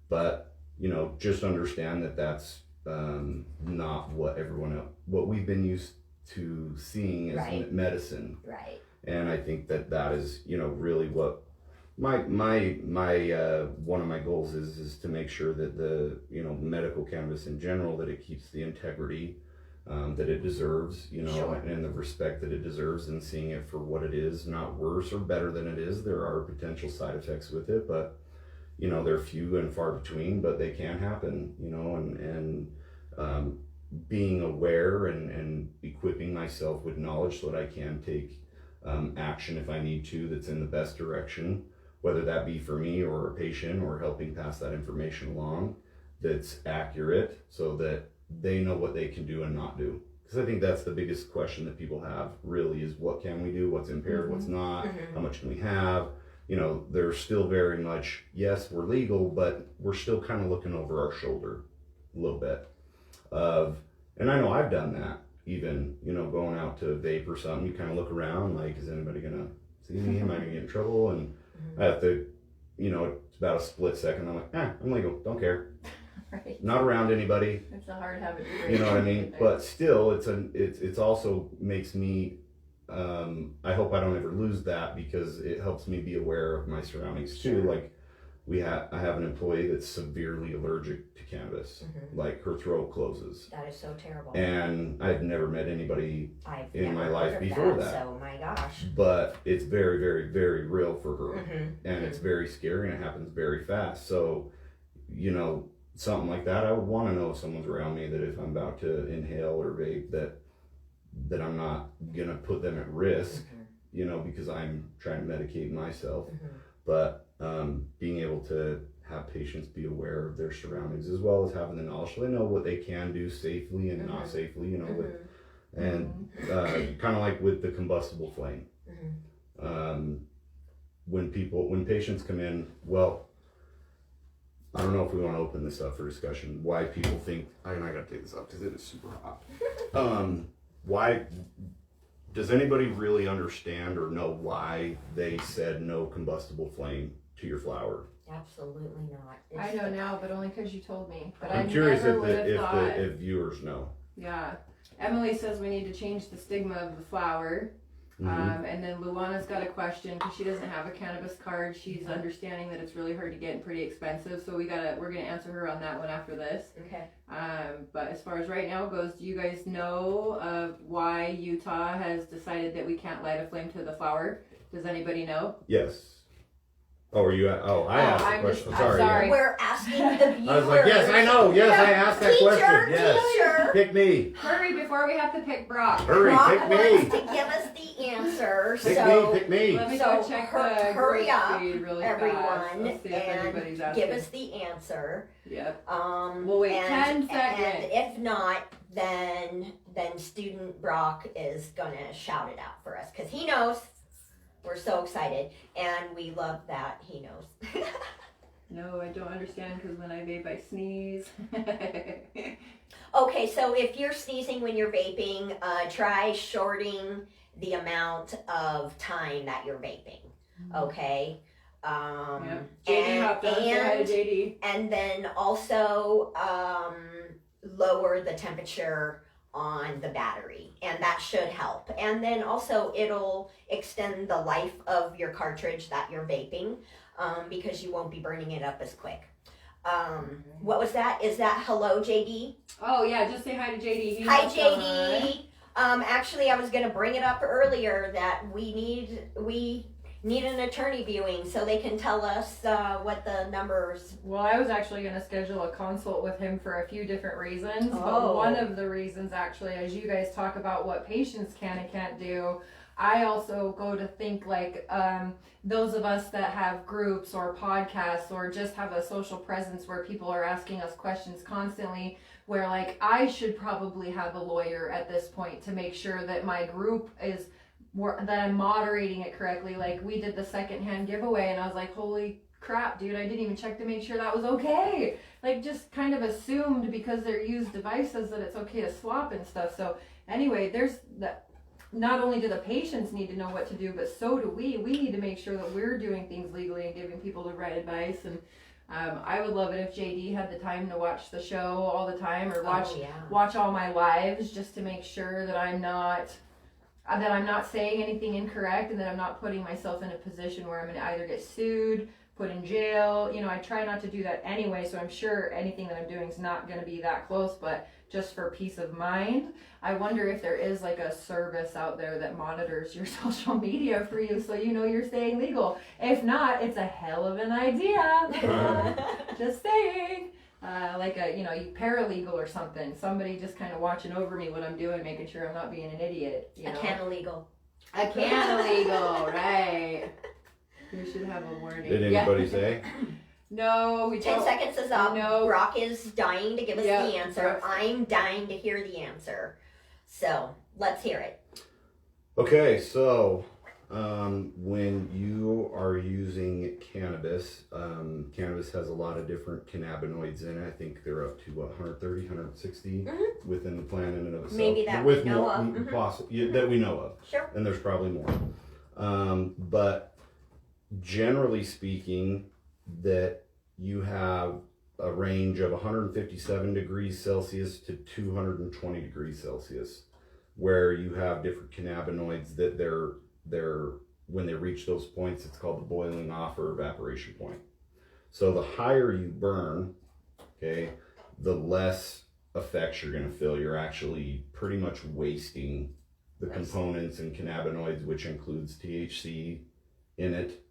But, you know, just understand that that's not what we've been used to seeing as medicine. Right. And I think that is, you know, really what my one of my goals is to make sure that the, you know, medical cannabis in general, that it keeps the integrity that it deserves, you know, and the respect that it deserves, and seeing it for what it is, not worse or better than it is. There are potential side effects with it, but, you know, they're few and far between, but they can happen, you know, and being aware and equipping myself with knowledge so that I can take action if I need to, that's in the best direction, whether that be for me or a patient, or helping pass that information along that's accurate so that they know what they can do and not do. Because I think that's the biggest question that people have, really, is what can we do, what's impaired, what's not, how much can we have. You know, they're still very much, yes, we're legal, but we're still kind of looking over our shoulder a little bit and I know I've done that, even, you know, going out to vape or something, you kind of look around like, is anybody gonna see me, am I gonna get in trouble? And I have to, you know, it's about a split second, I'm like, I'm legal, don't care. Right. Not around anybody. It's a hard habit to break. You know what I mean? But still, it's also makes me, I hope I don't ever lose that, because it helps me be aware of my surroundings too. Like, I have an employee that's severely allergic to cannabis. Like, her throat closes. That is so terrible. And I've never met anybody in my life before that. So, my gosh. But it's very, very, very real for her. And it's very scary, and it happens very fast. So, you know, something like that, I would want to know if someone's around me, that if I'm about to inhale or vape, that I'm not gonna put them at risk, you know, because I'm trying to medicate myself. But being able to have patients be aware of their surroundings, as well as having the knowledge so they know what they can do safely and not safely, you know, and kind of like with the combustible flame. When patients come in, well, I don't know if we want to open this up for discussion, why people think, and I gotta take this off because it is super hot. Why does anybody really understand or know why they said no combustible flame to your flower? Absolutely not. I know now, but only because you told me. But I'm I curious never would have thought. if viewers know. Yeah. Emily says we need to change the stigma of the flower. And then Luana's got a question because she doesn't have a cannabis card. She's understanding that it's really hard to get and pretty expensive. So we're gonna answer her on that one after this. Okay. But as far as right now goes, do you guys know why Utah has decided that we can't light a flame to the flower? Does anybody know? Yes. Oh, are you? I asked the question. I'm sorry. We're asking the viewers. I was like, yes, I know. Yes, I asked that question. Yes. Teacher. Pick me. Hurry before we have to pick Brock. Hurry, Brock pick me. wants to give us the answer. Pick me. Let me So go check hurry the up, feed really everyone, fast. Let's see if anybody's and asking. give us the answer. Yep. We'll wait 10 seconds. And if not, then student Brock is gonna shout it out for us because he knows. We're so excited, and we love that he knows. No, I don't understand because when I vape, I sneeze. Okay, so if you're sneezing when you're vaping, try shorting the amount of time that you're vaping. Okay. Yep. JD hopped on. Say hi to JD. And then also lower the temperature on the battery, and that should help. And then also it'll extend the life of your cartridge that you're vaping, because you won't be burning it up as quick. What was that? Is that hello, JD? Oh yeah, just say hi to JD. Hi, JD. Actually, I was gonna bring it up earlier that we need an attorney viewing so they can tell us what the numbers. Well, I was actually going to schedule a consult with him for a few different reasons. Oh. But one of the reasons, actually, as you guys talk about what patients can and can't do, I also go to think like those of us that have groups or podcasts or just have a social presence where people are asking us questions constantly, where like I should probably have a lawyer at this point to make sure that my group is that I'm moderating it correctly. Like we did the secondhand giveaway and I was like, holy crap, dude, I didn't even check to make sure that was okay. Like just kind of assumed because they're used devices that it's okay to swap and stuff. So anyway, there's that. Not only do the patients need to know what to do, but so do we. We need to make sure that we're doing things legally and giving people the right advice. And I would love it if JD had the time to watch the show all the time or watch all my lives just to make sure that I'm not saying anything incorrect and that I'm not putting myself in a position where I'm going to either get sued, put in jail. You know, I try not to do that anyway, so I'm sure anything that I'm doing is not going to be that close, but just for peace of mind, I wonder if there is like a service out there that monitors your social media for you so you know you're staying legal. If not, it's a hell of an idea. Just saying. Like a paralegal or something. Somebody just kind of watching over me what I'm doing, making sure I'm not being an idiot. A can-illegal. A can-illegal, right. You should have a warning. Did anybody say? No, we 10 don't. seconds is up. No. Brock is dying to give us the answer. Brock's... I'm dying to hear the answer. So, let's hear it. Okay, so when you are using cannabis, cannabis has a lot of different cannabinoids in it. I think they're up to 130, 160 within the plant in and of itself. Maybe that we know of. That we know of. Sure. And there's probably more. But generally speaking, that you have a range of 157 degrees Celsius to 220 degrees Celsius, where you have different cannabinoids that they're when they reach those points, it's called the boiling off or evaporation point. So the higher you burn, okay, the less effects you're going to feel. You're actually pretty much wasting the components and cannabinoids, which includes THC in it,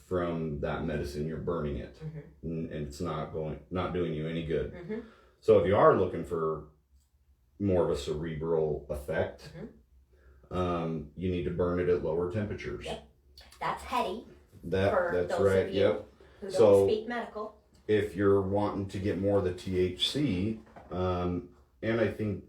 from that medicine. You're burning it, and it's not doing you any good. So if you are looking for more of a cerebral effect, you need to burn it at lower temperatures. Yep. That's heady. That's those right. Of you Yep. who So don't speak medical. if you're wanting to get more of the THC, and I think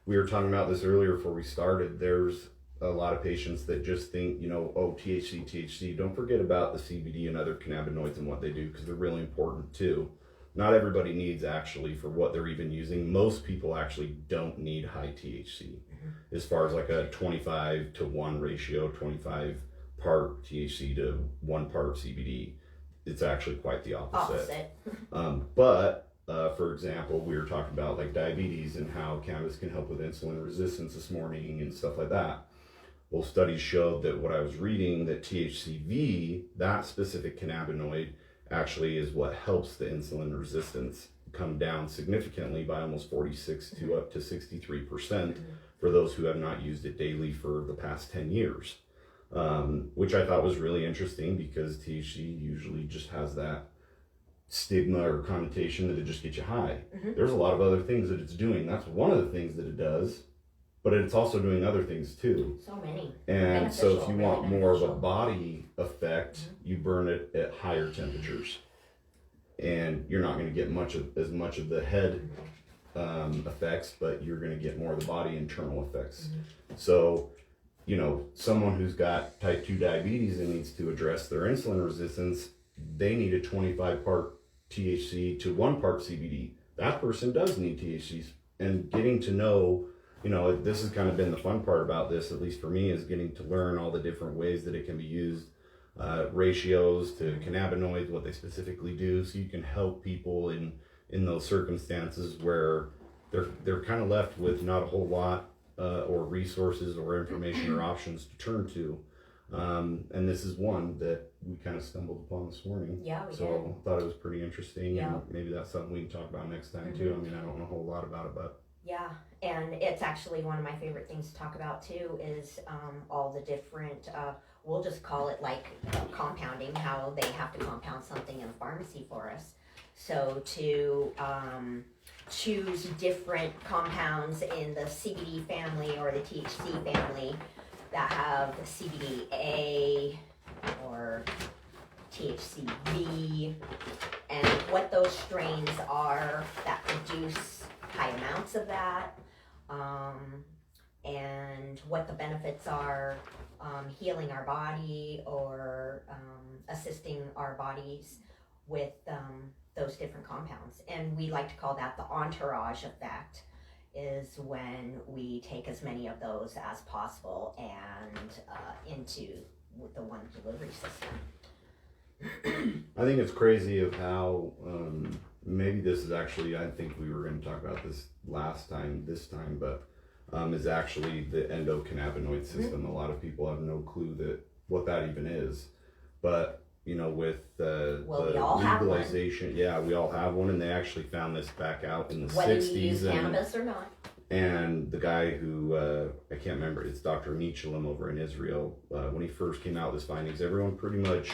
we were talking about this earlier before we started, there's a lot of patients that just think, oh, THC. Don't forget about the CBD and other cannabinoids and what they do, because they're really important too. Not everybody needs actually for what they're even using. Most people actually don't need high THC as far as like a 25 to 1 ratio, 25 part THC to 1 part CBD. It's actually quite the opposite. But for example, we were talking about like diabetes and how cannabis can help with insulin resistance this morning and stuff like that. Well, studies showed that what I was reading, that THCV, that specific cannabinoid, actually is what helps the insulin resistance come down significantly by almost 46 to up to 63% for those who have not used it daily for the past 10 years, which I thought was really interesting because THC usually just has that stigma or connotation that it just gets you high. There's a lot of other things that it's doing. That's one of the things that it does, but it's also doing other things too. So many. And so if you want more of a body effect, you burn it at higher temperatures. And you're not going to get as much of the head effects, but you're going to get more of the body internal effects. So you know, someone who's got type 2 diabetes and needs to address their insulin resistance, they need a 25 part THC to 1 part CBD. That person does need THCs. And getting to know, you know, this has kind of been the fun part about this, at least for me, is getting to learn all the different ways that it can be used, ratios to cannabinoids, what they specifically do, so you can help people in those circumstances where they're kind of left with not a whole lot or resources or information or options to turn to. And this is one that we kind of stumbled upon this morning. Yeah, we so did. I thought it was pretty interesting, Yeah. and maybe that's something we can talk about next time too. I mean, I don't know a whole lot about it, but Yeah, and it's actually one of my favorite things to talk about too is all the different, we'll just call it like compounding, how they have to compound something in a pharmacy for us. So to choose different compounds in the CBD family or the THC family that have CBDA or THCV, and what those strains are that produce high amounts of that, and what the benefits are, healing our body or assisting our bodies with those different compounds. And we like to call that the entourage effect, is when we take as many of those as possible and into the one delivery system. I think it's crazy of how maybe this is actually, I think we were going to talk about this this time, but is actually the endocannabinoid system. A lot of people have no clue what that even is, but you know, with the we all have one. legalization, yeah, we all have one, and they actually found this back out in the Whether 60s. you use cannabis or not. And the guy who, I can't remember, it's Dr. Michelin over in Israel, when he first came out with his findings, everyone pretty much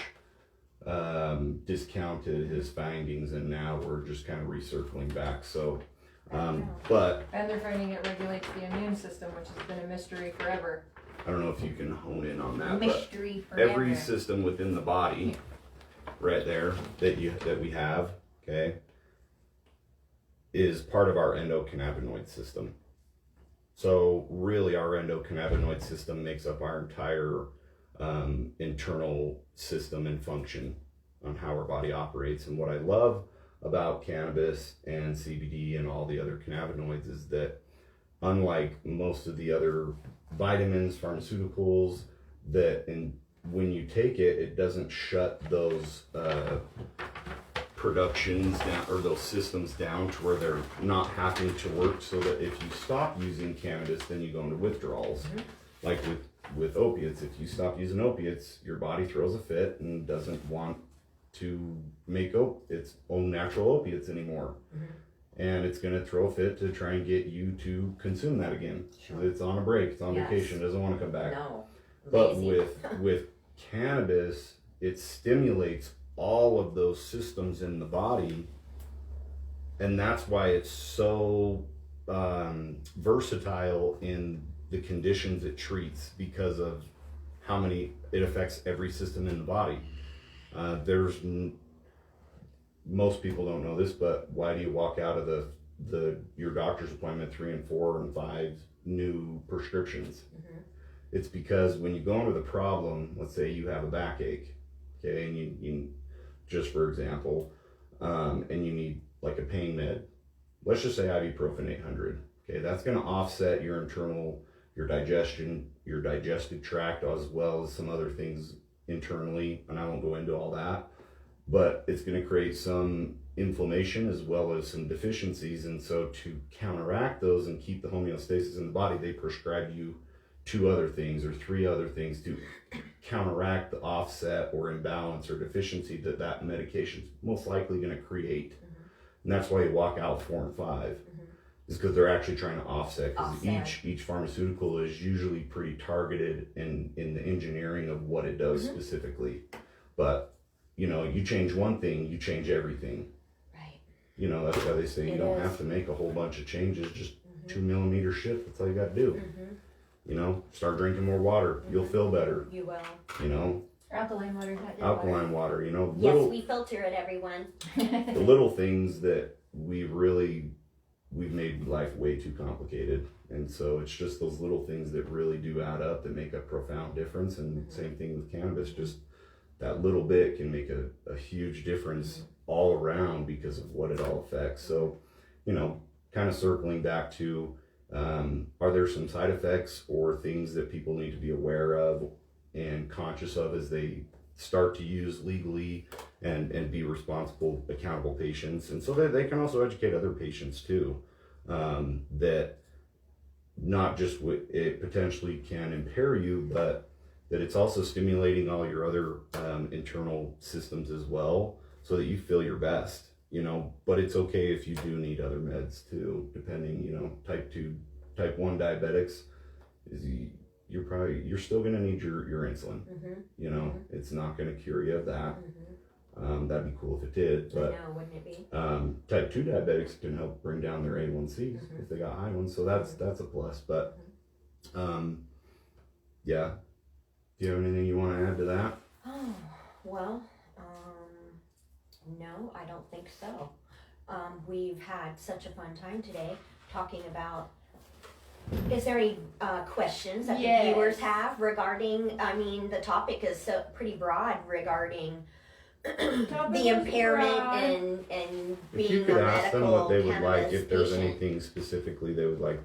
discounted his findings, and now we're just kind of recircling back. So, but And they're finding it regulates the immune system, which has been a mystery forever. I don't know if you can hone in on that, Mystery but forever. every system within the body, right there, that we have, okay, is part of our endocannabinoid system. So really, our endocannabinoid system makes up our entire internal system and function on how our body operates. And what I love about cannabis and CBD and all the other cannabinoids is that, unlike most of the other vitamins, pharmaceuticals, when you take it, it doesn't shut those productions down, or those systems down, to where they're not having to work, so that if you stop using cannabis, then you go into withdrawals. Like with opiates, if you stop using opiates, your body throws a fit and doesn't want to make its own natural opiates anymore. And it's going to throw a fit to try and get you to consume that again. Sure. It's on a break, it's on Yes. vacation, doesn't want to come back. No. But Lazy. with cannabis, it stimulates all of those systems in the body, and that's why it's so versatile in the conditions it treats, because of how many it affects every system in the body. Most people don't know this, but why do you walk out of your doctor's appointment 3 and 4 and 5 new prescriptions? It's because when you go into the problem, let's say you have a backache, okay, and you just for example, and you need like a pain med. Let's just say ibuprofen 800. Okay, that's going to offset your digestion, your digestive tract, as well as some other things internally, and I won't go into all that. But it's going to create some inflammation as well as some deficiencies, and so to counteract those and keep the homeostasis in the body, they prescribe you 2 other things or 3 other things to counteract the offset or imbalance or deficiency that medication's most likely going to create. And that's why you walk out 4 and 5, is because they're actually trying to offset. Because each pharmaceutical is usually pretty targeted in the engineering of what it does specifically. But you know, you change one thing, you change everything. Right. You know, that's why they say you don't have to make a whole bunch of changes, just 2 millimeter shift. That's all you got to do. You know, start drinking more water. You'll feel better. You will. You know, Alkaline water, not your alkaline water. You know, Yes, we filter it, everyone. the little things that we've made life way too complicated. And so it's just those little things that really do add up that make a profound difference. And same thing with cannabis, just that little bit can make a huge difference all around because of what it all affects. So, you know, kind of circling back to, are there some side effects or things that people need to be aware of and conscious of as they start to use legally and be responsible, accountable patients? And so that they can also educate other patients too, that not just it potentially can impair you, but that it's also stimulating all your other internal systems as well, so that you feel your best, you know. But it's okay if you do need other meds too, depending, you know, type 1 diabetics, you're still gonna need your insulin. You know, it's not gonna cure you of that. That'd be cool if it did, but I know, wouldn't it be? type 2 diabetics can help bring down their A1Cs if they got high ones, so that's a plus. But yeah, do you have anything you want to add to that? Oh, well, no, I don't think so. We've had such a fun time today talking about. Is there any questions that the viewers have regarding? I mean, the topic is so pretty broad regarding the impairment and If you being could a ask them medical what they would like, cannabis if there's patient. anything specifically they would like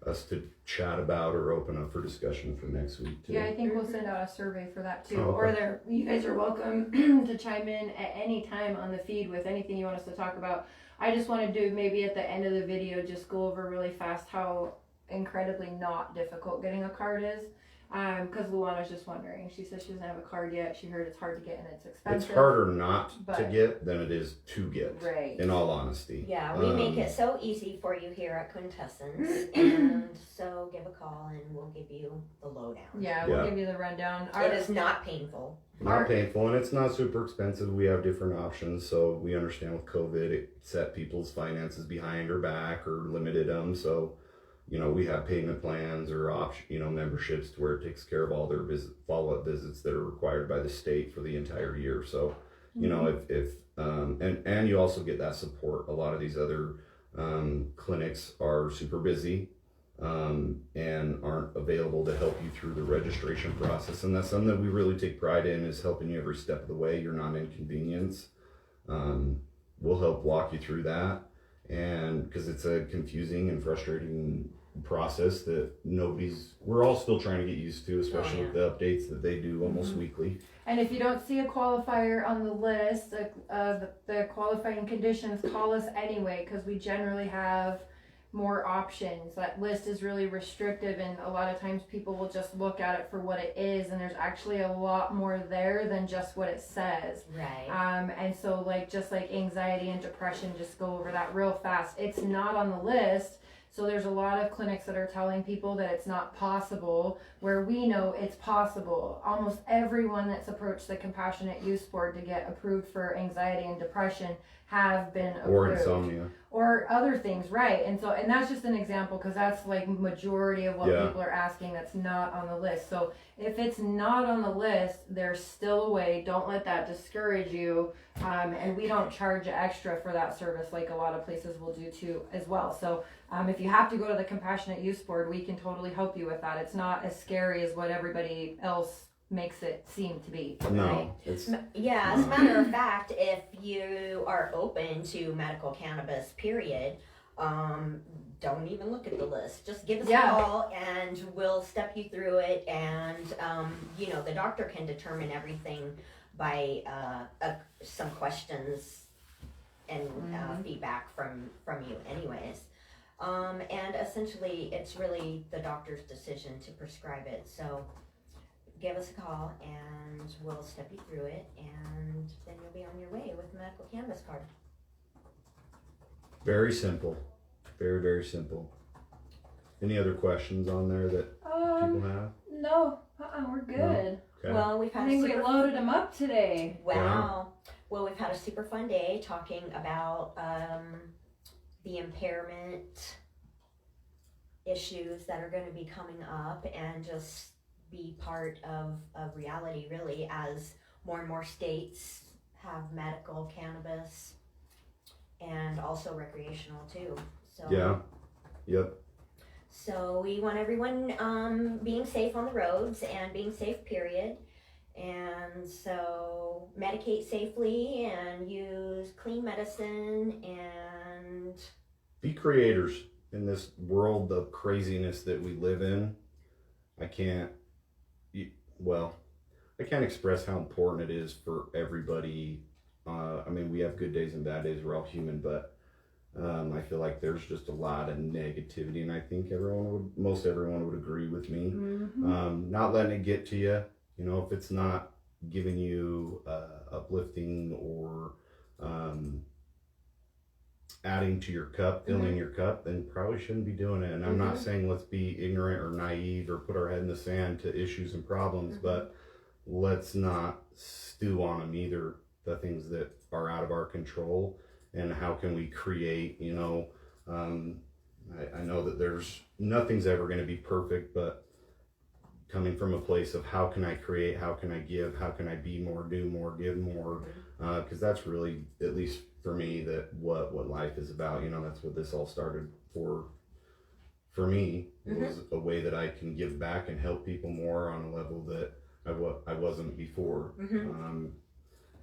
us to chat about or open up for discussion for next week too. Yeah, I think we'll send out a survey for that too. Oh, okay. Or you guys are welcome to chime in at any time on the feed with anything you want us to talk about. I just want to do maybe at the end of the video, just go over really fast how incredibly not difficult getting a card is. Because Luana's just wondering. She says she doesn't have a card yet. She heard it's hard to get and it's expensive. It's harder not to but- get than it is to get, Right. in all honesty. Yeah, we make it so easy for you here at Quintessence, and so give a call and we'll give you the lowdown. Yeah, we'll Yeah. give you the rundown. It is not painful. Not painful, and it's not super expensive. We have different options, so we understand with COVID, it set people's finances behind or back or limited them. So, you know, we have payment plans or memberships to where it takes care of all their follow-up visits that are required by the state for the entire year. So, you know, if and you also get that support. A lot of these other clinics are super busy and aren't available to help you through the registration process, and that's something that we really take pride in, is helping you every step of the way. You're not inconvenienced. We'll help walk you through that, and because it's a confusing and frustrating process that we're all still trying to get used to, especially with the updates that they do almost weekly. And if you don't see a qualifier on the list of the qualifying conditions, call us anyway, because we generally have more options. That list is really restrictive, and a lot of times people will just look at it for what it is, and there's actually a lot more there than just what it says. Right. And so just like anxiety and depression, just go over that real fast. It's not on the list. So there's a lot of clinics that are telling people that it's not possible, where we know it's possible. Almost everyone that's approached the Compassionate Use Board to get approved for anxiety and depression have been approved. Or insomnia. Or other things, right? And that's just an example, because that's like majority of what people are asking that's not on the list. So if it's not on the list, there's still a way. Don't let that discourage you. And we don't charge extra for that service like a lot of places will do too as well. So if you have to go to the Compassionate Use Board, we can totally help you with that. It's not as scary as what everybody else makes it seem to be. No, as a matter of fact, if you are open to medical cannabis, period, don't even look at the list. Just give us a call and we'll step you through it, and the doctor can determine everything by some questions and feedback from you anyways. And essentially it's really the doctor's decision to prescribe it. So give us a call and we'll step you through it, and then you'll be on your way with a medical cannabis card. Very simple. Very, very simple. Any other questions on there that people have? No, we're good. No? Okay. Well, we've had I think we loaded them up today. Wow. Well, we've had a super fun day talking about the impairment issues that are going to be coming up, and just be part of reality, really, as more and more states have medical cannabis and also recreational too. So Yeah. Yep. So we want everyone being safe on the roads and being safe, period. And so medicate safely and use clean medicine and be creators in this world of craziness that we live in. I can't express how important it is for everybody. I mean, we have good days and bad days. We're all human, but I feel like there's just a lot of negativity, and I think most everyone would agree with me. Mm-hmm. Not letting it get to you. You know, if it's not giving you uplifting or adding to your cup, filling your cup, then probably shouldn't be doing it. And I'm not saying let's be ignorant or naive or put our head in the sand to issues and problems, but let's not stew on them either, the things that are out of our control. And how can we create, you know, I know that nothing's ever going to be perfect, but coming from a place of how can I create, how can I give, how can I be more, do more, give more, because that's really, at least for me, that what life is about. You know, that's what this all started for me. It was a way that I can give back and help people more on a level that I wasn't before,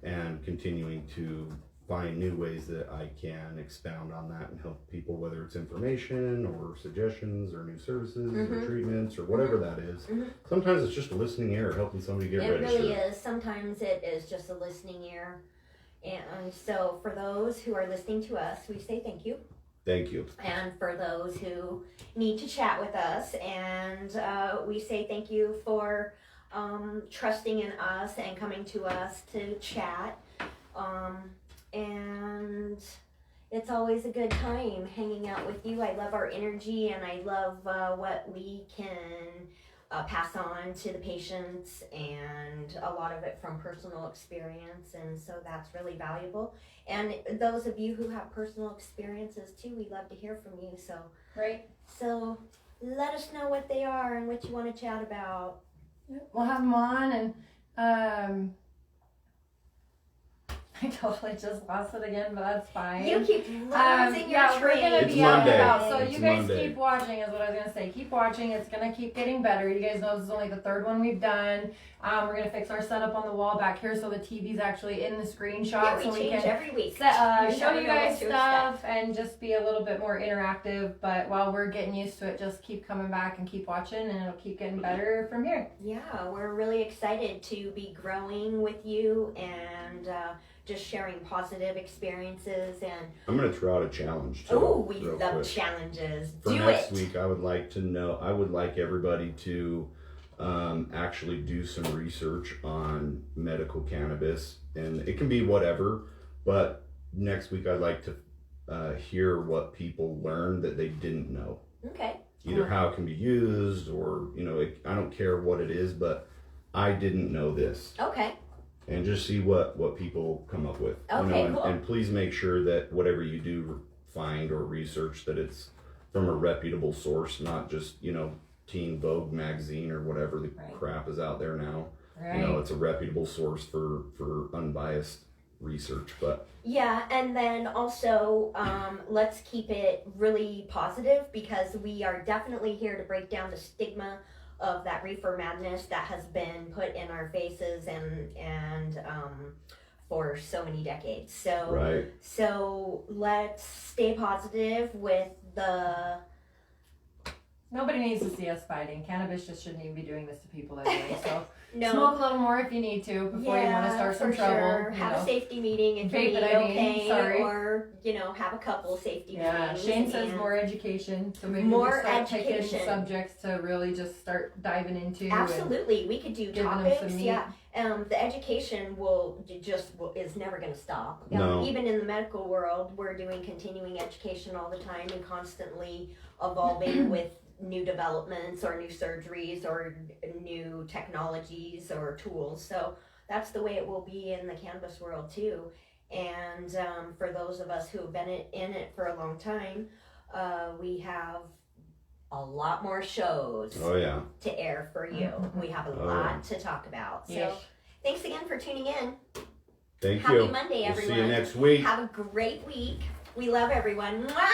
and continuing to find new ways that I can expound on that and help people, whether it's information or suggestions or new services or treatments or whatever that is. Sometimes it's just a listening ear, helping somebody get registered. It really is. Sometimes it is just a listening ear. And so for those who are listening to us, we say thank you. Thank you. And for those who need to chat with us, and we say thank you for trusting in us and coming to us to chat. And it's always a good time hanging out with you. I love our energy, and I love what we can pass on to the patients, and a lot of it from personal experience, and so that's really valuable. And those of you who have personal experiences too, we love to hear from you. So Right. So let us know what they are and what you want to chat about. We'll have them on, and I totally just lost it again, but that's fine. You keep losing your yeah, we're gonna It's be out and Monday. about, so It's you guys Monday. keep watching is what I was gonna say. Keep watching, it's gonna keep getting better. You guys know this is only the third one we've done. We're gonna fix our setup on the wall back here so the TV's actually in the screenshot, Yeah, we so we change can every week. show never you know what guys to stuff and just be a little bit more interactive. But while we're getting used to it, just keep coming back and keep watching, and it'll keep getting better from here. Yeah, we're really excited to be growing with you and just sharing positive experiences. And I'm going to throw out a challenge too. oh, we real love quick. challenges. For Do next it. week, I would like everybody to actually do some research on medical cannabis, and it can be whatever, but next week I'd like to hear what people learned that they didn't know. Okay. Either how it can be used, or, you know, I don't care what it is, but I didn't know this. Okay. And just see what people come up with. Okay, and, cool. and please make sure that whatever you do find or research, that it's from a reputable source, not just, you know, Teen Vogue magazine or whatever the Right. crap is out there now. Right. You know, it's a reputable source for unbiased research. But Yeah, and then also let's keep it really positive, because we are definitely here to break down the stigma of that reefer madness that has been put in our faces and for so many decades. So right. so let's stay positive with the Nobody needs to see us fighting. Cannabis just shouldn't even be doing this to people anyway. So no. smoke a little more if you need to before you want to start some for trouble. Sure. you Have know. a safety meeting if you Vape need, it, I mean, okay, sorry. or have a couple safety Yeah, meetings. Shane says and- more education, so maybe More we start picking education. subjects to really just start diving into. Absolutely, we could do giving them topics. some meat. Yeah, the education is never going to stop. No. Even in the medical world, we're doing continuing education all the time and constantly evolving with new developments or new surgeries or new technologies or tools. So that's the way it will be in the cannabis world too. And for those of us who have been in it for a long time, we have a lot more shows Oh yeah. to air for you. We have a Oh, lot to talk about. So Yes. thanks again for tuning in. Thank Happy you. Monday, We'll everyone. see you next week. Have a great week. We love everyone. Mwah!